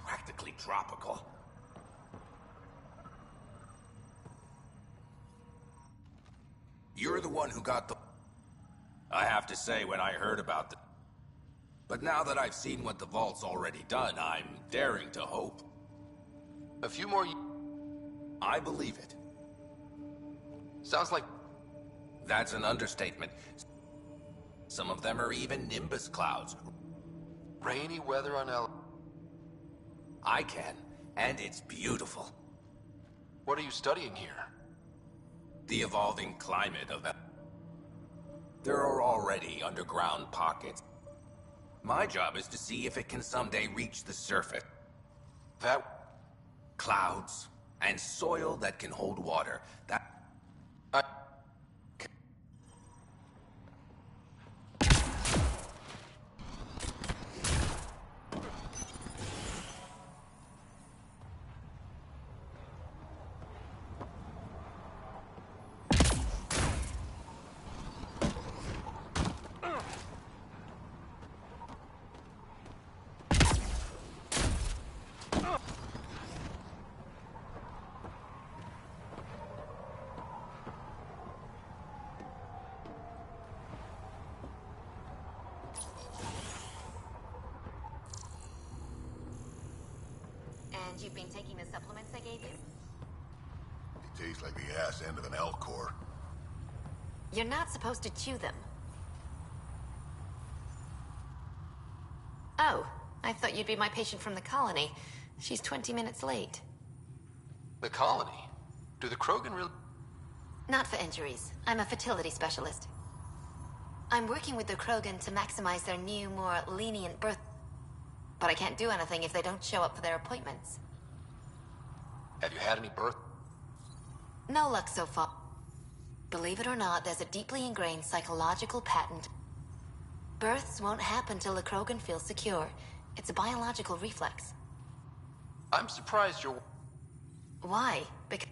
Practically tropical. You're the one who got the... I have to say, when I heard about the... But now that I've seen what the vault's already done, I'm daring to hope. A few more... I believe it. Sounds like... That's an understatement. Some of them are even nimbus clouds. Rainy weather on L... I can, and it's beautiful. What are you studying here? The evolving climate of that. There are already underground pockets. My job is to see if it can someday reach the surface. That... Clouds and soil that can hold water. That... And you've been taking the supplements I gave you? It tastes like the ass end of an elk core. You're not supposed to chew them. Oh, I thought you'd be my patient from the colony. She's 20 minutes late. The colony? Do the Krogan really... Not for injuries. I'm a fertility specialist. I'm working with the Krogan to maximize their new, more lenient birth... But I can't do anything if they don't show up for their appointments. Have you had any birth? No luck so far. Believe it or not, there's a deeply ingrained psychological pattern. Births won't happen till the Krogan feels secure. It's a biological reflex. I'm surprised you're... Why? Because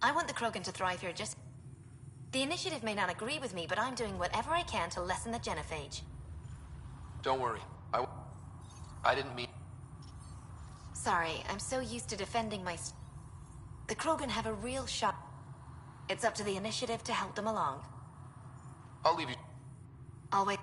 I want the Krogan to thrive here just... The Initiative may not agree with me, but I'm doing whatever I can to lessen the genophage. Don't worry. I didn't mean... Sorry, I'm so used to defending my... The Krogan have a real shot. It's up to the Initiative to help them along. I'll leave you... I'll wait.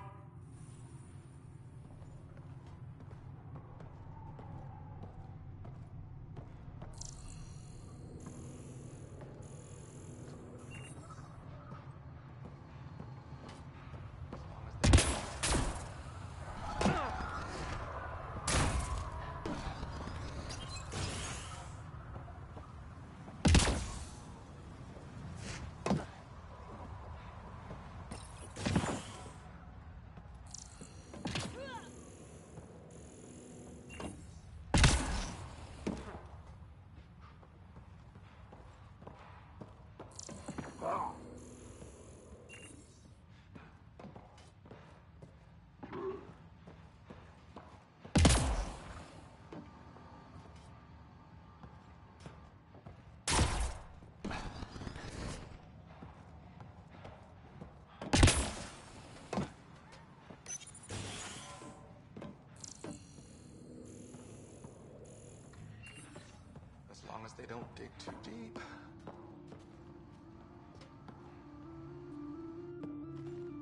As long as they don't dig too deep.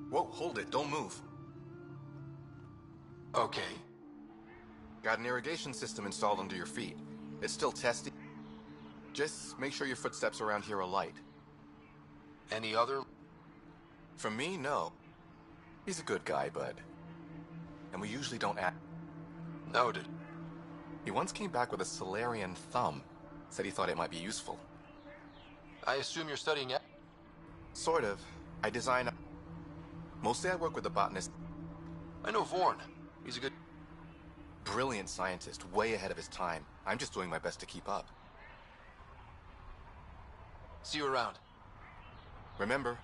Whoa, hold it, don't move. Okay. Got an irrigation system installed under your feet. It's still testing. Just make sure your footsteps around here are light. Any other? From me, no. He's a good guy, bud. And we usually don't act. Noted. He once came back with a Solarian thumb. Said he thought it might be useful. I assume you're studying it? Sort of. I design... Mostly I work with the botanist. I know Vorn. He's a good... Brilliant scientist, way ahead of his time. I'm just doing my best to keep up. See you around. Remember,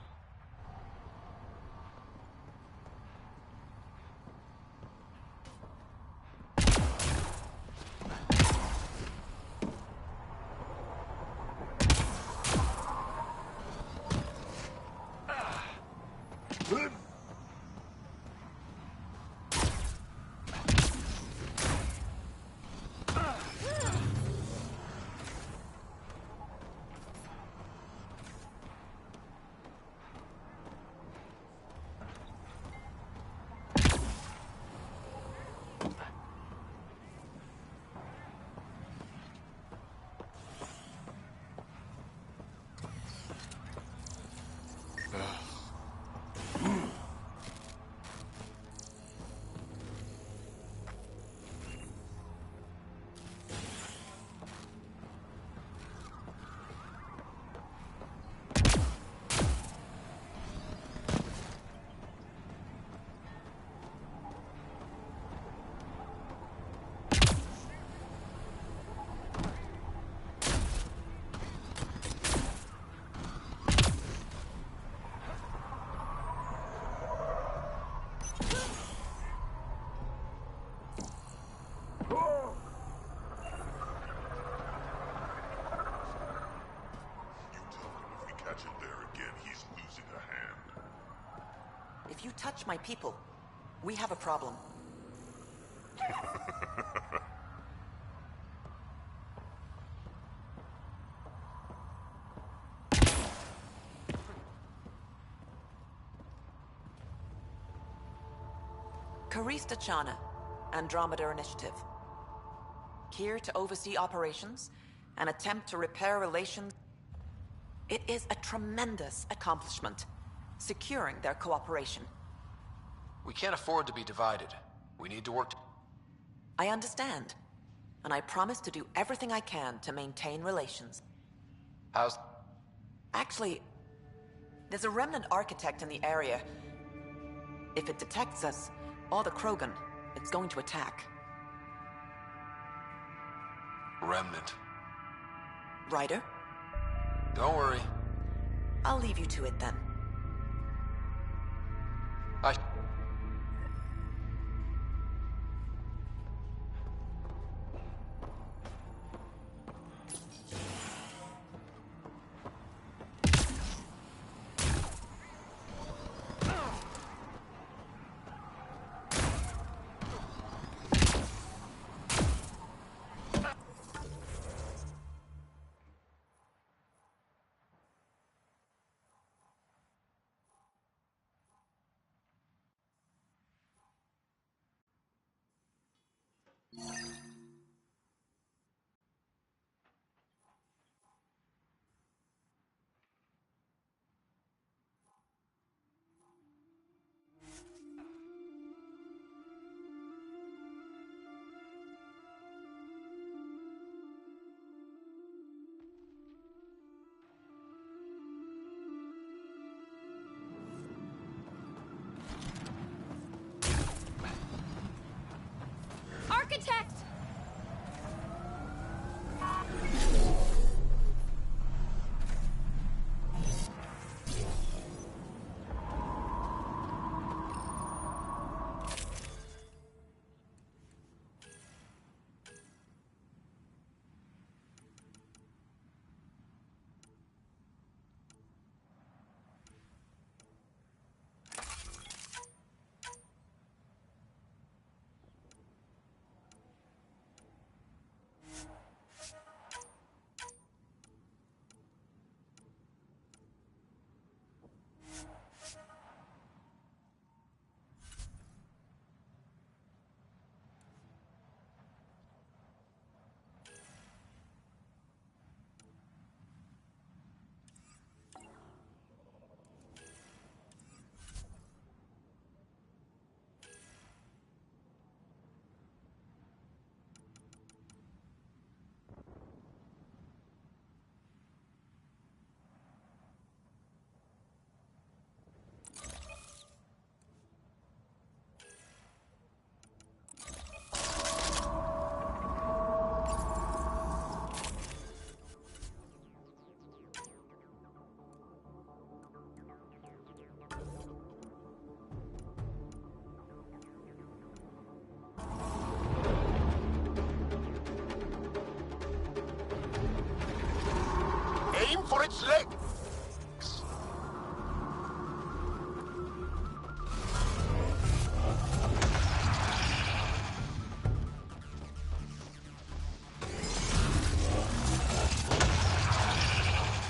If you touch my people, we have a problem. Karista Chana, Andromeda Initiative. Here to oversee operations and attempt to repair relations. It is a tremendous accomplishment, securing their cooperation. We can't afford to be divided. We need to work I understand, and I promise to do everything I can to maintain relations. How's... Actually, there's a remnant architect in the area. If it detects us, or the Krogan, it's going to attack. Remnant. Ryder? Don't worry. I'll leave you to it then. Architect! Aim for its leg!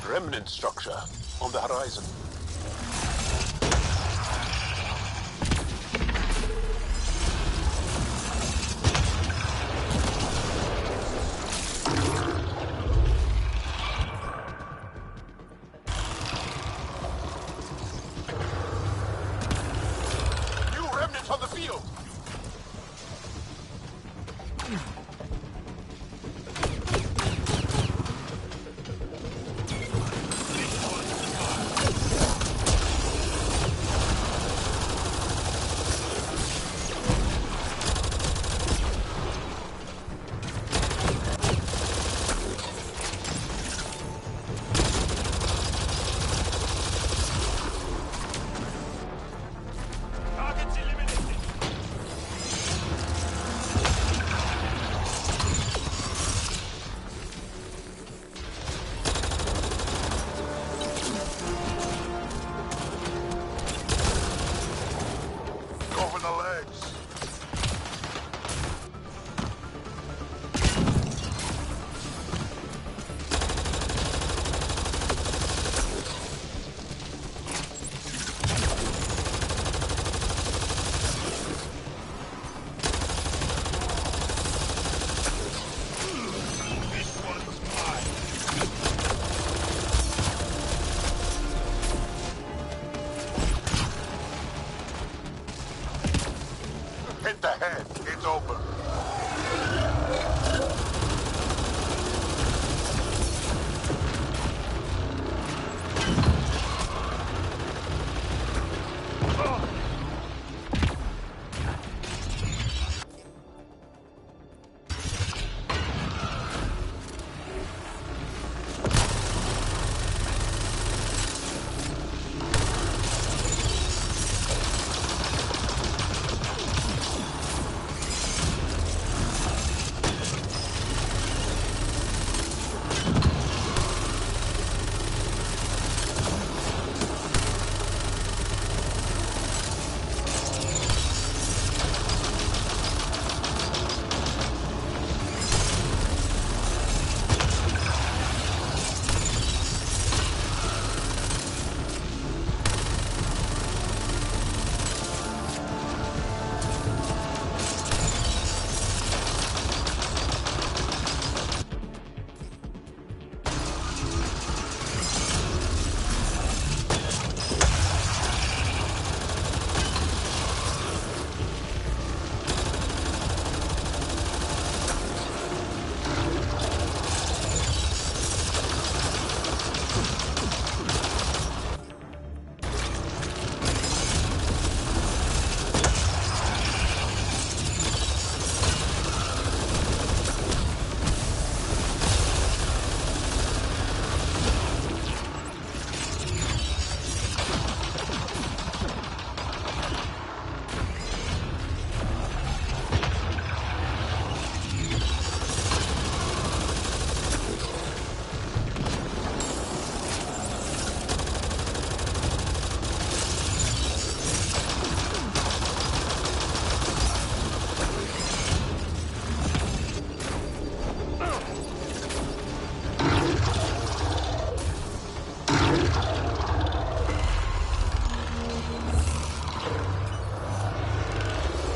Remnant structure on the horizon. Troops on the field! Hit the head. It's open.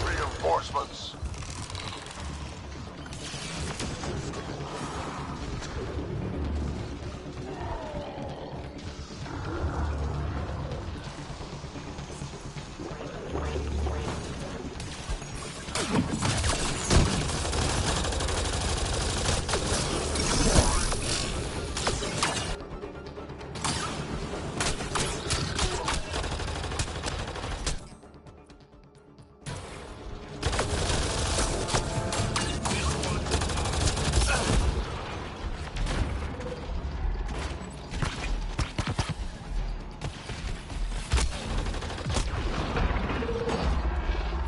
Reinforcements.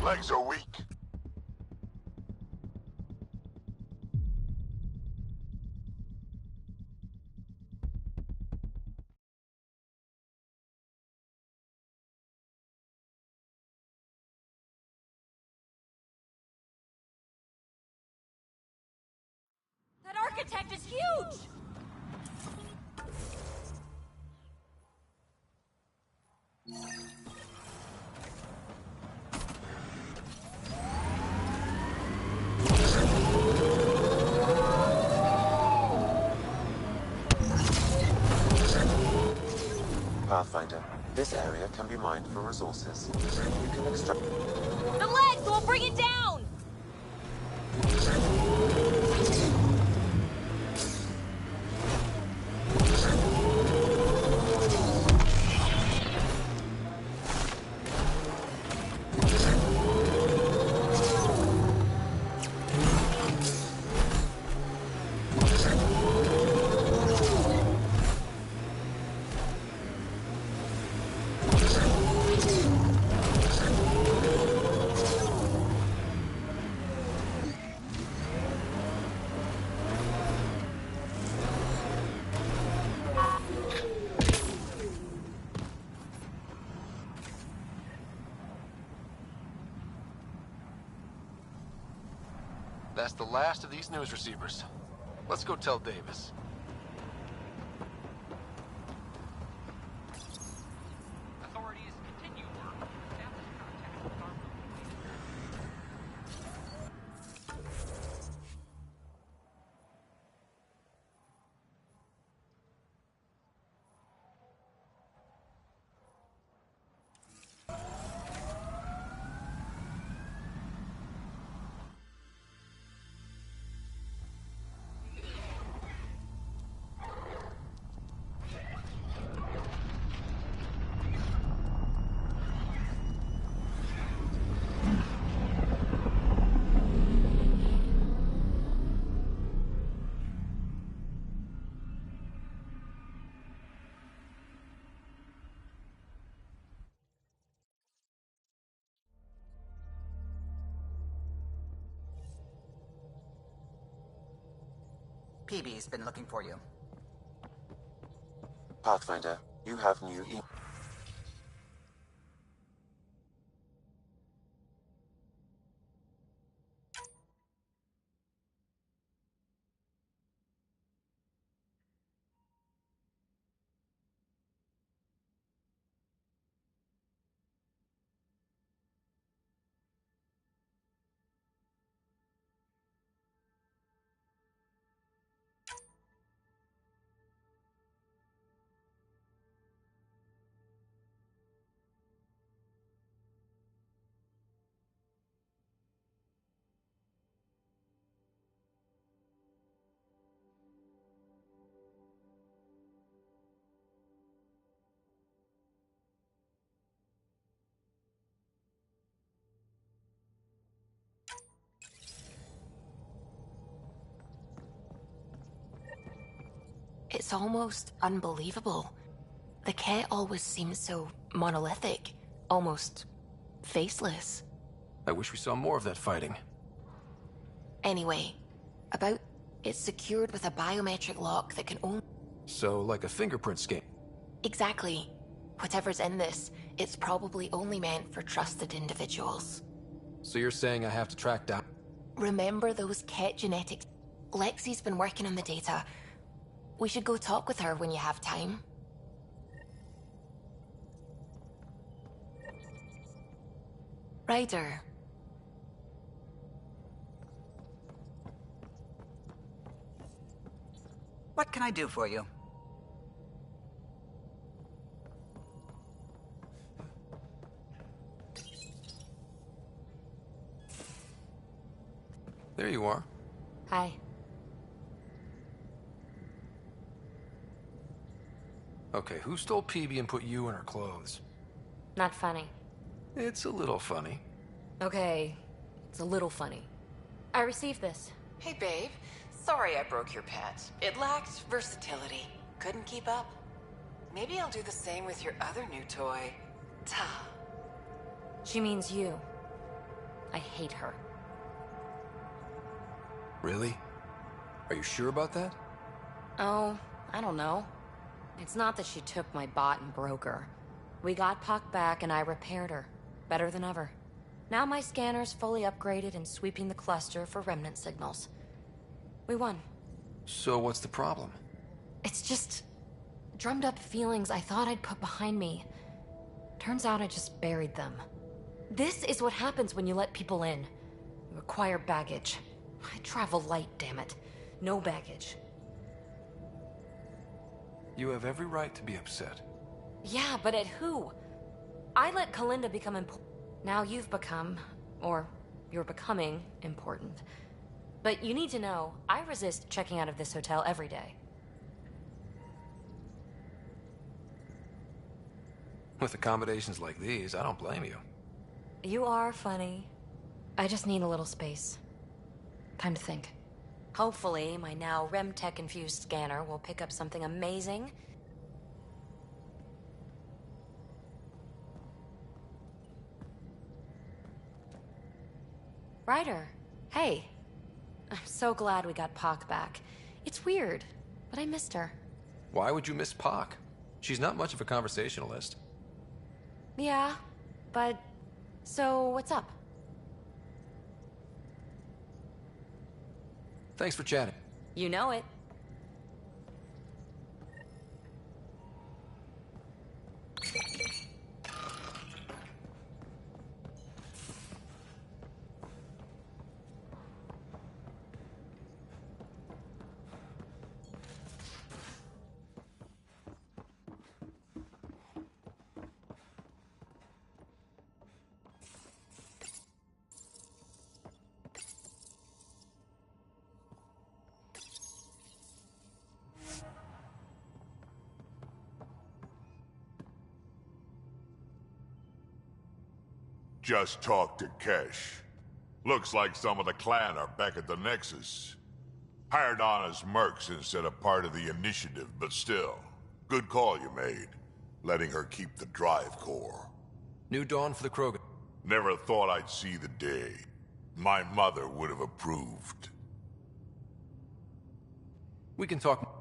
Legs are weak. That architect is huge! Pathfinder, this area can be mined for resources. You can extract... The legs will bring it down! That's the last of these news receivers. Let's go tell Davis. Authorities continue work. Establish contact with our PB's been looking for you. Pathfinder, you have new It's almost unbelievable. The Ket always seems so monolithic, almost faceless. I wish we saw more of that fighting. Anyway, it's secured with a biometric lock that can only... So, like a fingerprint scan. Exactly. Whatever's in this, it's probably only meant for trusted individuals. So you're saying I have to track down... Remember those Ket genetics? Lexi's been working on the data. We should go talk with her when you have time. Ryder. What can I do for you? There you are. Hi. Okay, who stole PB and put you in her clothes? Not funny. It's a little funny. Okay, it's a little funny. I received this. Hey, babe. Sorry I broke your pet. It lacked versatility. Couldn't keep up. Maybe I'll do the same with your other new toy. Ta. She means you. I hate her. Really? Are you sure about that? Oh, I don't know. It's not that she took my bot and broke her. We got Puck back and I repaired her. Better than ever. Now my scanner's fully upgraded and sweeping the cluster for remnant signals. We won. So what's the problem? It's just... drummed up feelings I thought I'd put behind me. Turns out I just buried them. This is what happens when you let people in. You acquire baggage. I travel light, damn it. No baggage. You have every right to be upset. Yeah, but at who? I let Kalinda become important. Now you've become, or you're becoming, important. But you need to know, I resist checking out of this hotel every day. With accommodations like these, I don't blame you. You are funny. I just need a little space. Time to think. Hopefully, my now RemTech-infused scanner will pick up something amazing. Ryder, hey. I'm so glad we got Pac back. It's weird, but I missed her. Why would you miss Pac? She's not much of a conversationalist. Yeah, but... So, what's up? Thanks for chatting. You know it. Just talked to Kesh. Looks like some of the clan are back at the Nexus. Hired on as mercs instead of part of the initiative, but still. Good call you made, letting her keep the drive core. New dawn for the Krogan. Never thought I'd see the day. My mother would have approved. We can talk...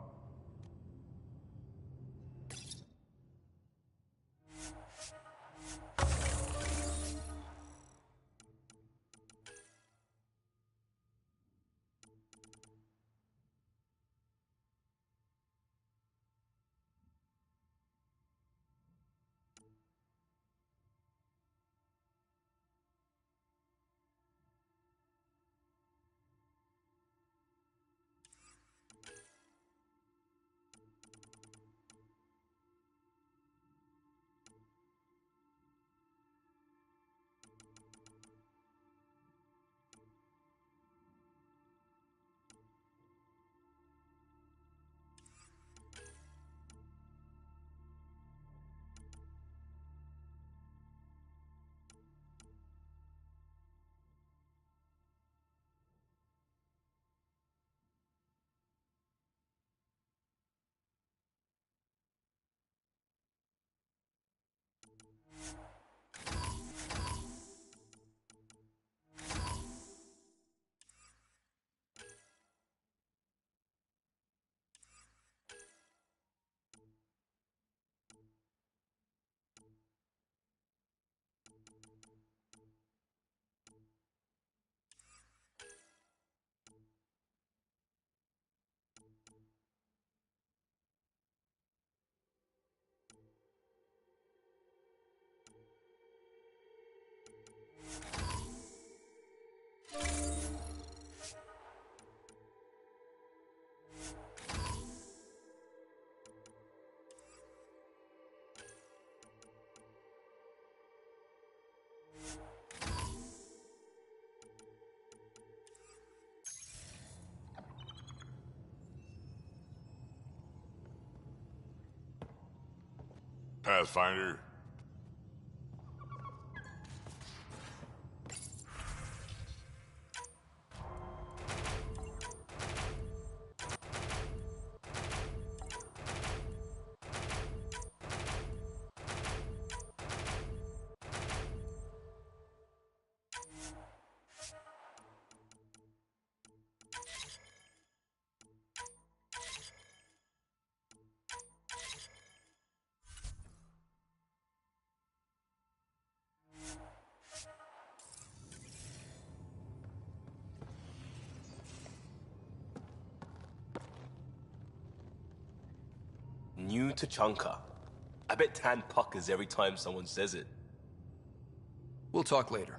Pathfinder? New to Chunka. I bet Tan puckers every time someone says it. We'll talk later.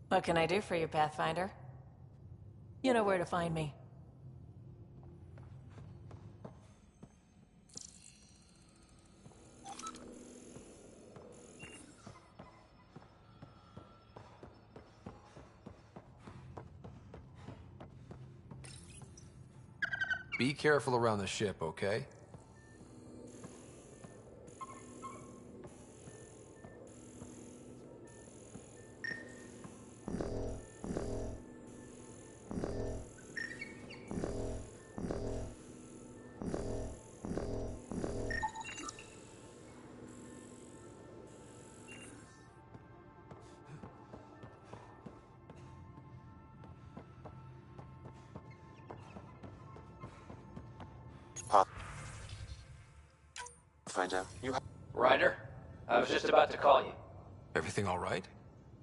What can I do for you, Pathfinder? You know where to find me. Be careful around the ship, okay? Pathfinder, you have... Ryder, I was just about to call you. Everything all right?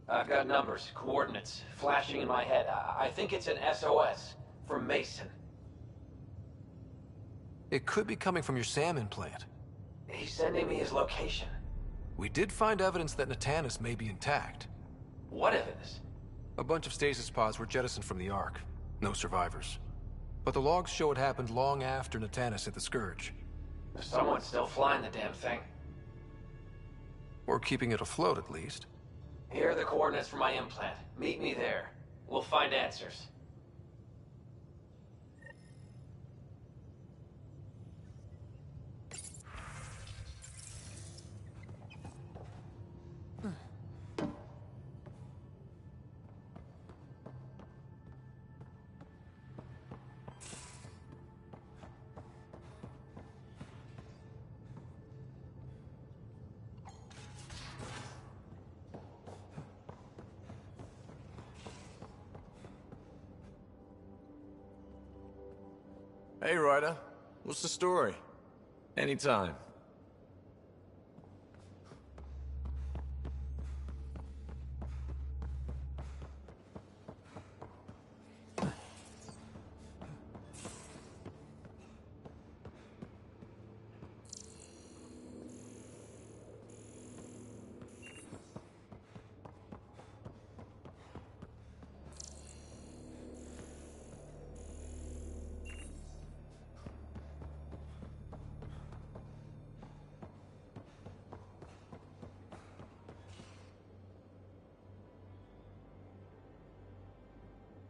I've got numbers, coordinates, flashing in my head. I think it's an SOS from Mason. It could be coming from your salmon plant. He's sending me his location. We did find evidence that Natanis may be intact. What evidence? A bunch of stasis pods were jettisoned from the Ark. No survivors. But the logs show it happened long after Natanis hit the Scourge. Someone's still flying the damn thing. Or keeping it afloat, at least. Here are the coordinates for my implant. Meet me there. We'll find answers. Hey, Ryder. What's the story? Anytime.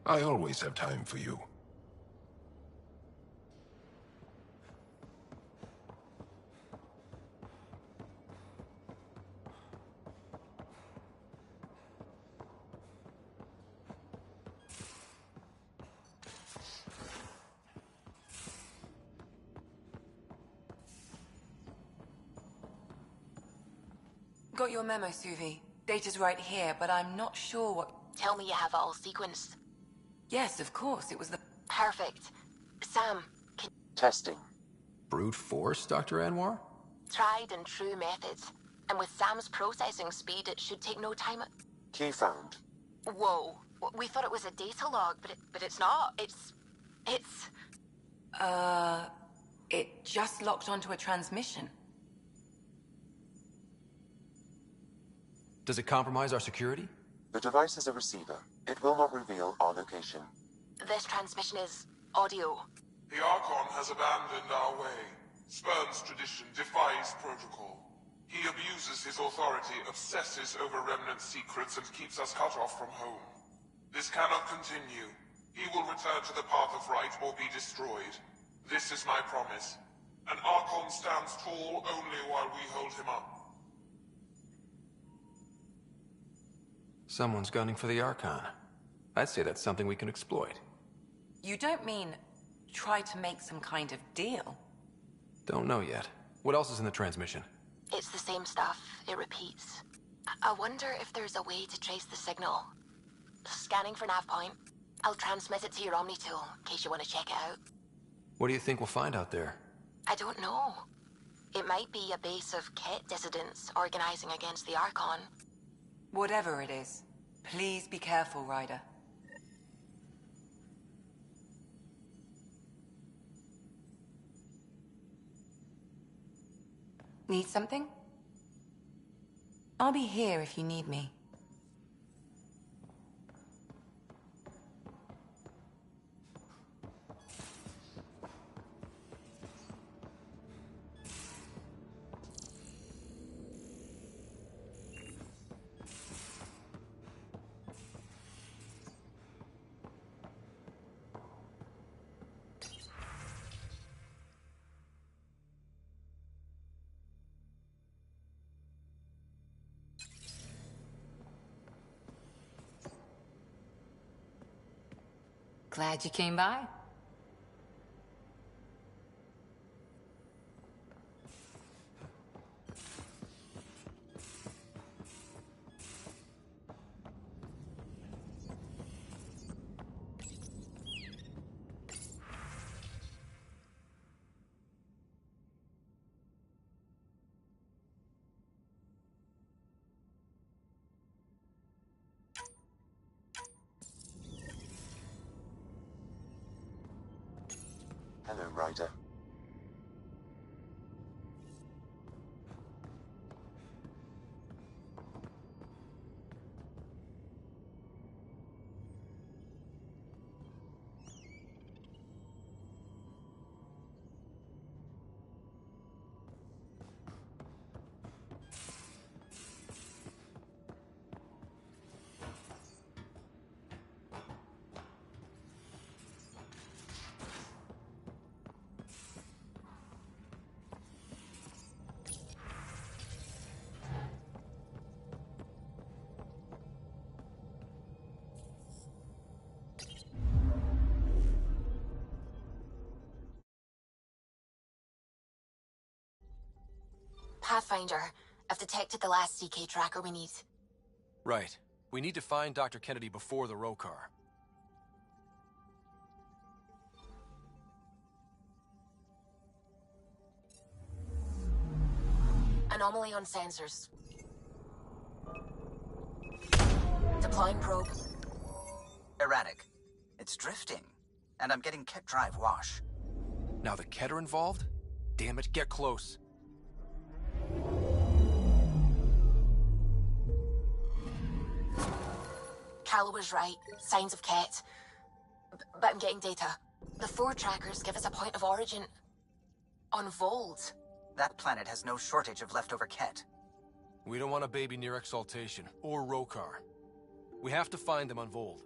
I always have time for you. Got your memo, Suvi. Data's right here, but I'm not sure what... Tell me you have it all sequenced. Yes, of course. It was the... Perfect. Sam, can... Testing. Brute force, Dr. Anwar? Tried and true methods. And with Sam's processing speed, it should take no time. Key found. Whoa. We thought it was a data log, but it's not. It's... It just locked onto a transmission. Does it compromise our security? The device is a receiver. It will not reveal our location. This transmission is audio. The Archon has abandoned our way, spurns tradition, defies protocol. He abuses his authority, obsesses over Remnant secrets, and keeps us cut off from home. This cannot continue. He will return to the path of right or be destroyed. This is my promise. An Archon stands tall only while we hold him up. Someone's gunning for the Archon. I'd say that's something we can exploit. You don't mean try to make some kind of deal? Don't know yet. What else is in the transmission? It's the same stuff. It repeats. I wonder if there's a way to trace the signal. Scanning for nav point. I'll transmit it to your Omni tool, in case you want to check it out. What do you think we'll find out there? I don't know. It might be a base of Ket dissidents organizing against the Archon. Whatever it is, please be careful, Ryder. Need something? I'll be here if you need me. Glad you came by. Hello, Ryder. Pathfinder, I've detected the last CK tracker we need. Right. We need to find Dr. Kennedy before the Rokar. Anomaly on sensors. Deploying probe. Erratic. It's drifting. And I'm getting kit drive wash. Now the Ket are involved? Damn it, get close. Callow was right. Signs of Ket. But I'm getting data. The 4 trackers give us a point of origin on Vold. That planet has no shortage of leftover Ket. We don't want a baby near Exaltation, or Rokar. We have to find them on Vold.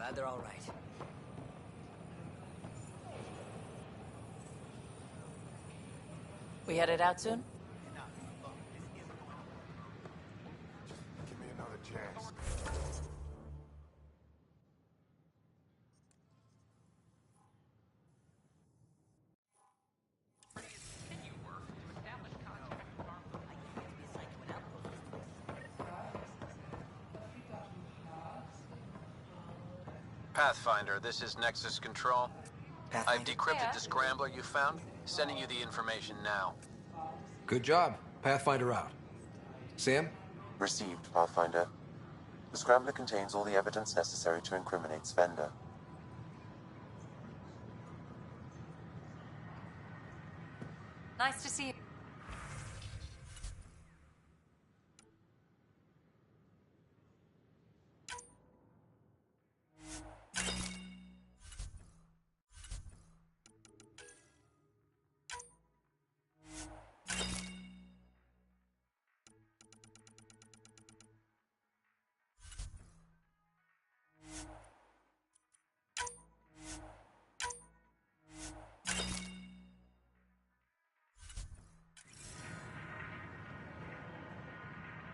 Glad they're all right. We headed out soon? Give me another chance. Pathfinder, this is Nexus Control. I've decrypted the scrambler you found. Sending you the information now. Good job. Pathfinder out. Sam? Received, Pathfinder. The scrambler contains all the evidence necessary to incriminate Svenda. Nice to see you.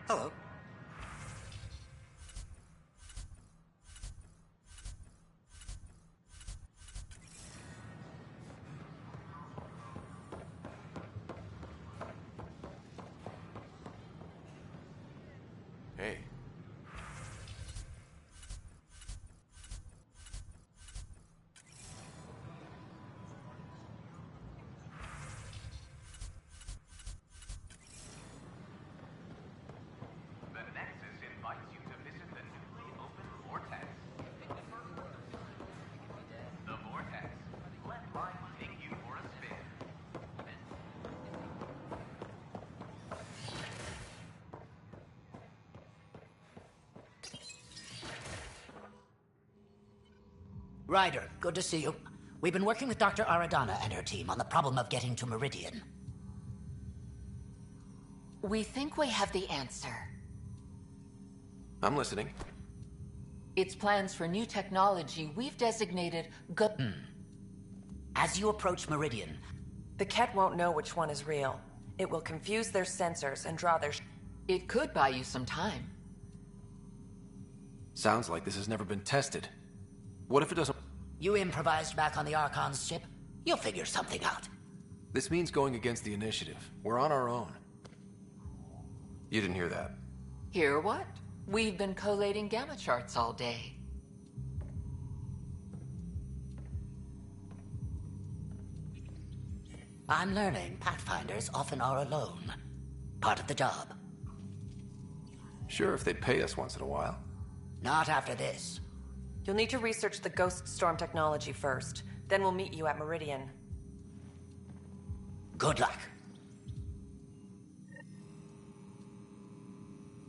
Hello. Hey. The Nexus invites you to visit the newly opened Vortex. The Vortex. Let life take you for a spin. Ryder, good to see you. We've been working with Dr. Aradana and her team on the problem of getting to Meridian. We think we have the answer. I'm listening. It's plans for new technology we've designated As you approach Meridian, the Ket won't know which one is real. It will confuse their sensors and draw their... It could buy you some time. Sounds like this has never been tested. What if it doesn't... You improvised back on the Archon's ship. You'll figure something out. This means going against the initiative. We're on our own. You didn't hear that. Hear what? We've been collating gamma charts all day. I'm learning Pathfinders often are alone. Part of the job. Sure, if they'd pay us once in a while. Not after this. You'll need to research the Ghost Storm technology first. Then we'll meet you at Meridian. Good luck.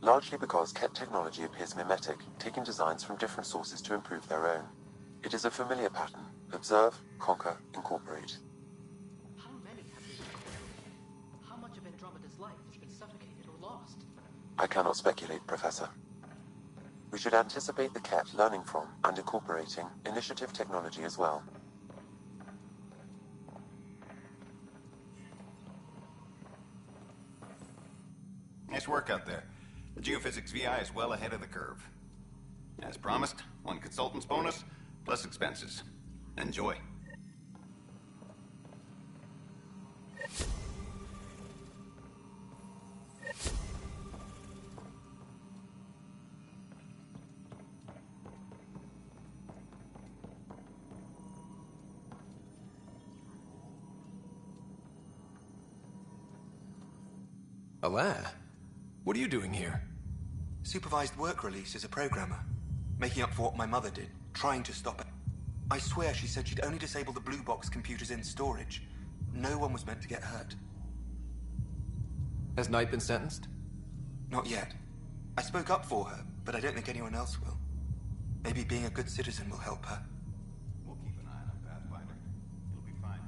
Largely because Ket technology appears mimetic, taking designs from different sources to improve their own. It is a familiar pattern. Observe, conquer, incorporate. How many have we recorded? How much of Andromeda's life has been suffocated or lost? I cannot speculate, Professor. We should anticipate the Ket learning from and incorporating initiative technology as well. Nice work out there. The geophysics VI is well ahead of the curve. As promised, 1 consultant's bonus, plus expenses. Enjoy. Alain, what are you doing here? Supervised work release as a programmer. Making up for what my mother did, trying to stop it. I swear she said she'd only disable the blue box computers in storage. No one was meant to get hurt. Has Knight been sentenced? Not yet. I spoke up for her, but I don't think anyone else will. Maybe being a good citizen will help her. We'll keep an eye on him, Pathfinder. He'll be fine.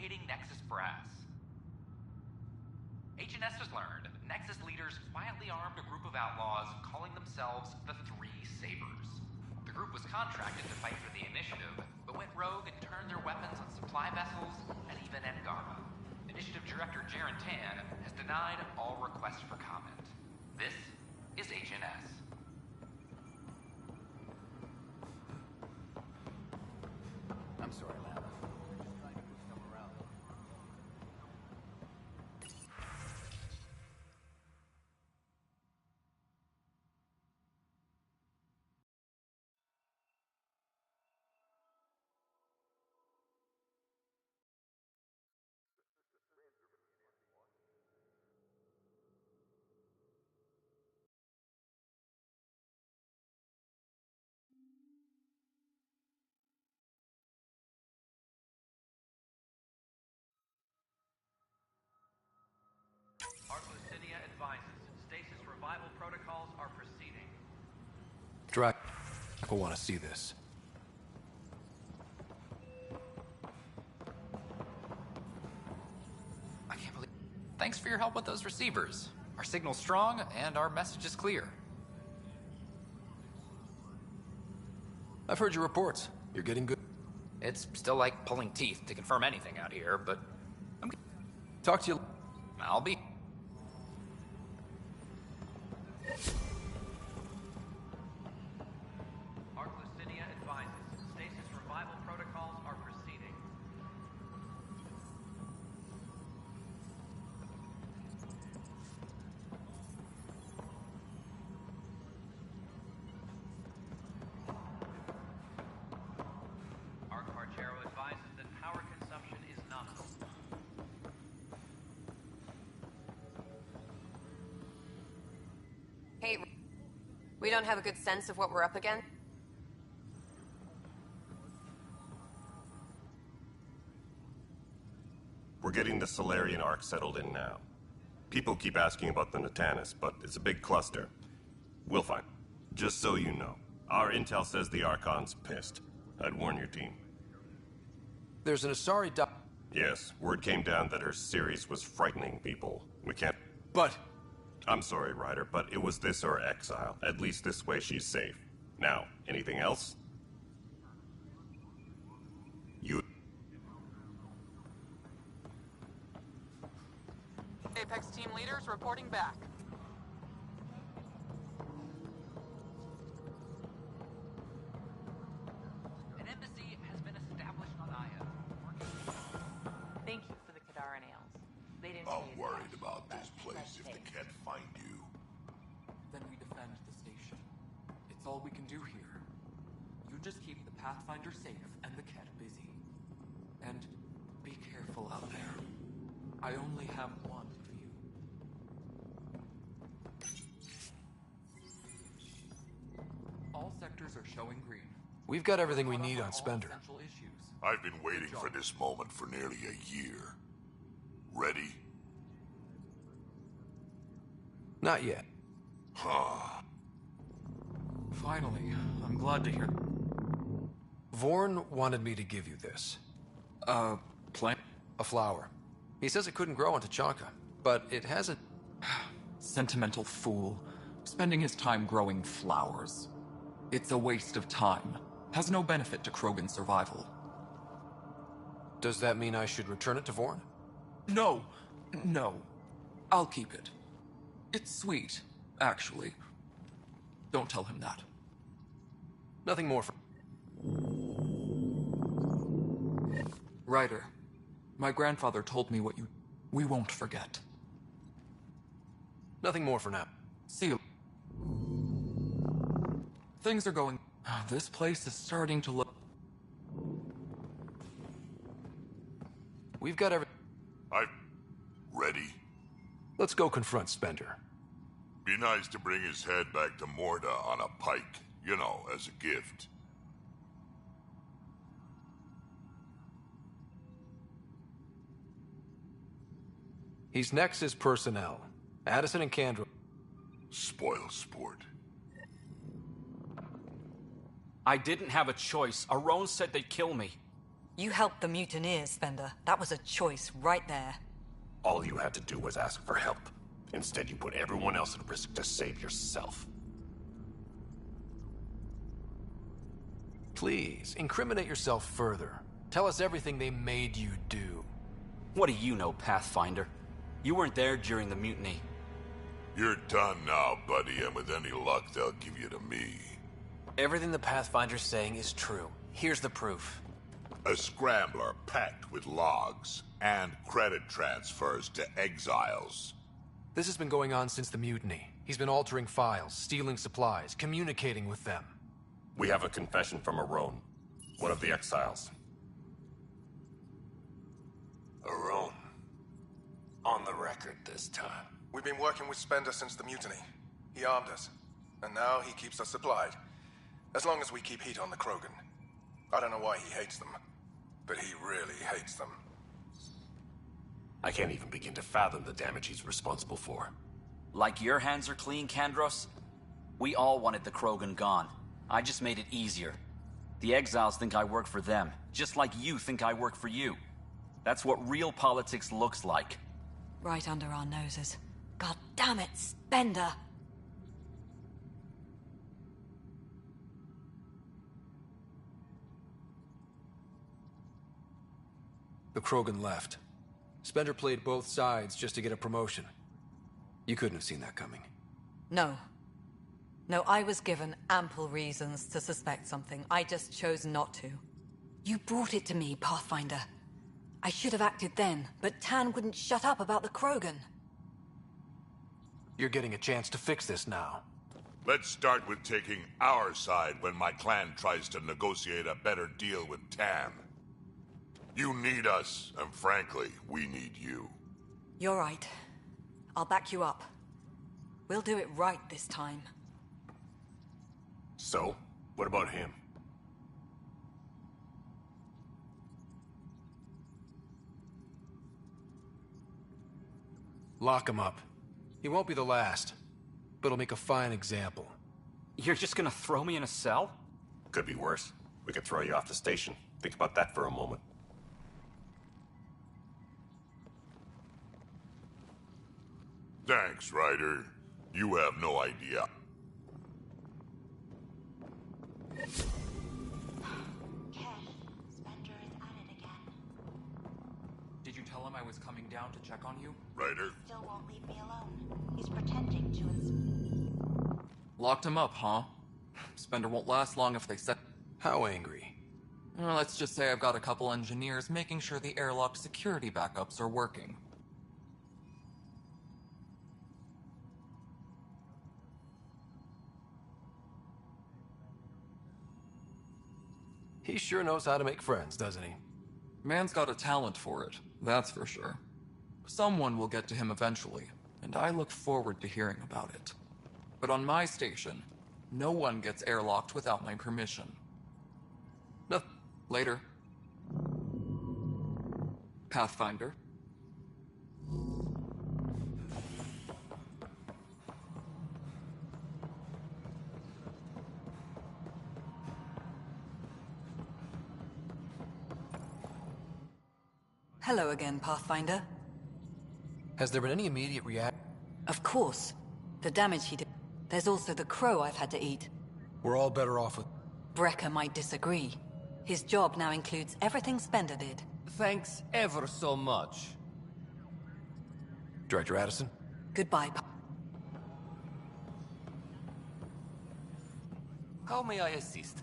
locating Nexus brass. H&S has learned Nexus leaders quietly armed a group of outlaws calling themselves the Three Sabers. The group was contracted to fight for the Initiative, but went rogue and turned their weapons on supply vessels and even Angarma. Initiative Director Jaren Tan has denied all requests for comment. This is H&S. I'm sorry, lad. We're just trying to move stuff around. Arclucinia advises stasis revival protocols are proceeding. Drac will want to see this. I can't believe... Thanks for your help with those receivers. Our signal's strong, and our message is clear. I've heard your reports. You're getting good. It's still like pulling teeth to confirm anything out here, but... Talk to you... I'll be... Arclucinia advises stasis revival protocols are proceeding. Arcarchero advises that power consumption is nominal. Hey, we don't have a good sense of what we're up against. We're getting the Solarian Arc settled in now. People keep asking about the Natanus, but it's a big cluster. We'll find. Just so you know, our intel says the Archon's pissed. I'd warn your team. There's an Asari Yes, word came down that her series was frightening people. We can't... But... I'm sorry, Ryder, but it was this or exile. At least this way she's safe. Now, anything else? You... Apex team leaders reporting back. An embassy has been established on Aya. Thank you for the Kadara nails. They didn't I'm worried about this place if they can't find you. Then we defend the station. It's all we can do here. You just keep the Pathfinder safe and the Ket busy. And be careful out there. I only have one of you. All sectors are showing green. We've got everything we need on Spender. I've been waiting for this moment for nearly a year. Ready? Not yet. Huh. Finally, I'm glad to hear. Vorn wanted me to give you this. Plant? A flower. He says it couldn't grow on Tachanka, but it has a... Sentimental fool. Spending his time growing flowers. It's a waste of time. Has no benefit to Krogan's survival. Does that mean I should return it to Vorn? No. No. I'll keep it. It's sweet, actually. Don't tell him that. Nothing more for... Ryder, my grandfather told me what you... We won't forget. Nothing more for now. See you. Things are going... This place is starting to look... We've got every... I'm ready. Let's go confront Spender. Be nice to bring his head back to Morda on a pike, you know, as a gift. He's Nexus personnel. Addison and Candro. Spoil sport. I didn't have a choice. Aron said they'd kill me. You helped the mutineers, Spender. That was a choice right there. All you had to do was ask for help. Instead, you put everyone else at risk to save yourself. Please, incriminate yourself further. Tell us everything they made you do. What do you know, Pathfinder? You weren't there during the mutiny. You're done now, buddy, and with any luck, they'll give you to me. Everything the Pathfinder's saying is true. Here's the proof. A scrambler packed with logs and credit transfers to exiles. This has been going on since the mutiny. He's been altering files, stealing supplies, communicating with them. We have a confession from Aron, one of the exiles. Aron. On the record this time. We've been working with Spender since the mutiny. He armed us, and now he keeps us supplied. As long as we keep heat on the Krogan. I don't know why he hates them, but he really hates them. I can't even begin to fathom the damage he's responsible for. Like your hands are clean, Kandros? We all wanted the Krogan gone. I just made it easier. The exiles think I work for them, just like you think I work for you. That's what real politics looks like. Right under our noses. God damn it, Spender! The Krogan left. Spender played both sides just to get a promotion. You couldn't have seen that coming. No. No, I was given ample reasons to suspect something. I just chose not to. You brought it to me, Pathfinder. I should have acted then, but Tan wouldn't shut up about the Krogan. You're getting a chance to fix this now. Let's start with taking our side when my clan tries to negotiate a better deal with Tan. You need us, and frankly, we need you. You're right. I'll back you up. We'll do it right this time. So, what about him? Lock him up. He won't be the last, but he'll make a fine example. You're just gonna throw me in a cell? Could be worse. We could throw you off the station. Think about that for a moment. Thanks, Ryder. You have no idea. Did you tell him I was coming down to check on you? Ryder? Still won't leave me alone. He's pretending to Locked him up, huh? Spender won't last long if they set... How angry? Well, let's just say I've got a couple engineers making sure the airlock security backups are working. He sure knows how to make friends, doesn't he? Man's got a talent for it, that's for sure. Someone will get to him eventually, and I look forward to hearing about it. But on my station, no one gets airlocked without my permission. No, later. Pathfinder. Hello again, Pathfinder. Has there been any immediate reaction? Of course. The damage he did. There's also the crow I've had to eat. We're all better off with... Brecker might disagree. His job now includes everything Spender did. Thanks ever so much. Director Addison? Goodbye, How may I assist?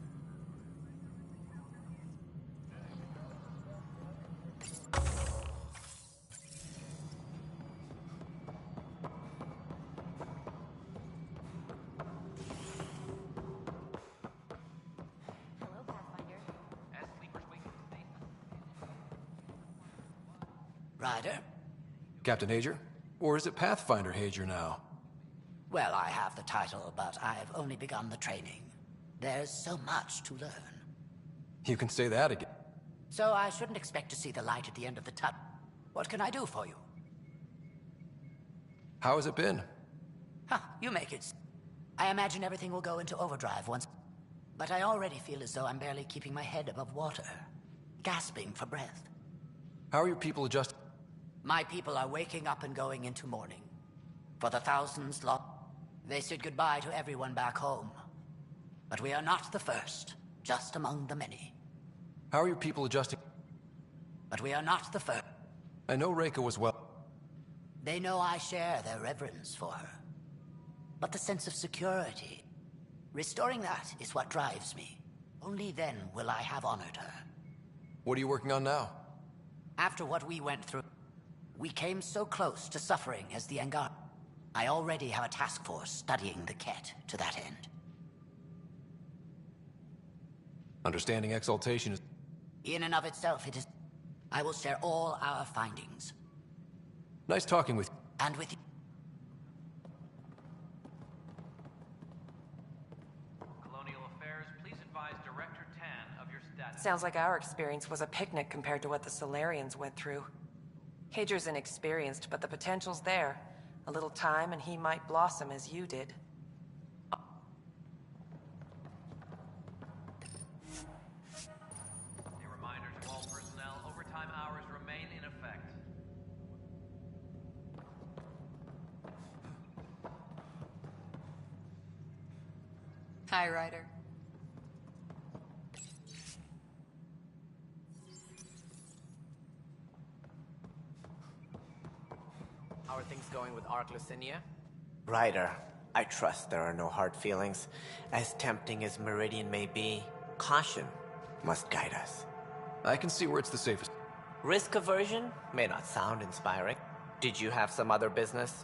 Ryder? Captain Hager? Or is it Pathfinder Hager now? Well, I have the title, but I've only begun the training. There's so much to learn. You can say that again. So I shouldn't expect to see the light at the end of the tunnel. What can I do for you? How has it been? Huh, you make it. I imagine everything will go into overdrive once. But I already feel as though I'm barely keeping my head above water. gasping for breath. How are your people adjusting? My people are waking up and going into mourning. For the thousands lost, they said goodbye to everyone back home. But we are not the first, just among the many. How are your people adjusting? But we are not the first. I know Reika was well. They know I share their reverence for her. But the sense of security, restoring that is what drives me. Only then will I have honored her. What are you working on now? After what we went through, we came so close to suffering as the Angar. I already have a task force studying the Ket to that end. Understanding exaltation is... In and of itself, it is... I will share all our findings. Nice talking with you. And with you. Colonial Affairs, please advise Director Tan of your status. Sounds like our experience was a picnic compared to what the Solarians went through. Hager's inexperienced, but the potential's there. A little time and he might blossom as you did. A reminder to all personnel, overtime hours remain in effect. Hi, Ryder. How are things going with Ark Lucinia? Ryder, I trust there are no hard feelings. As tempting as Meridian may be, caution must guide us. I can see where it's the safest. Risk aversion may not sound inspiring. Did you have some other business?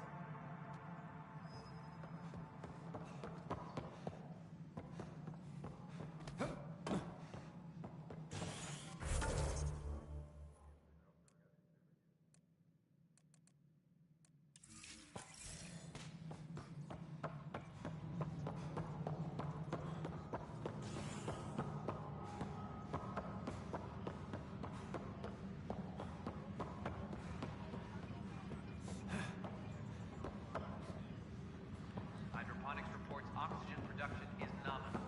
Hydroponics reports oxygen production is nominal.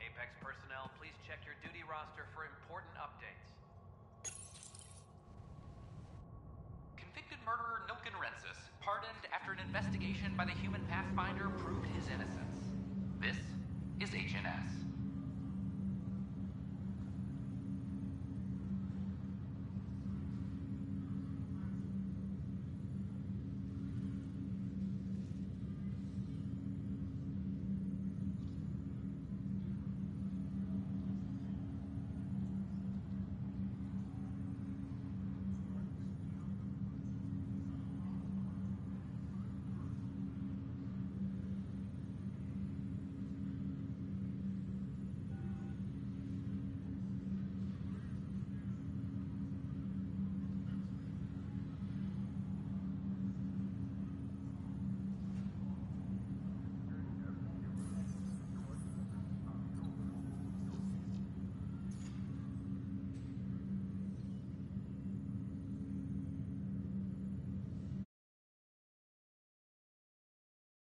Apex personnel, please check your duty roster for important updates. Convicted murderer Nilken Rensis, pardoned after an investigation by the human Pathfinder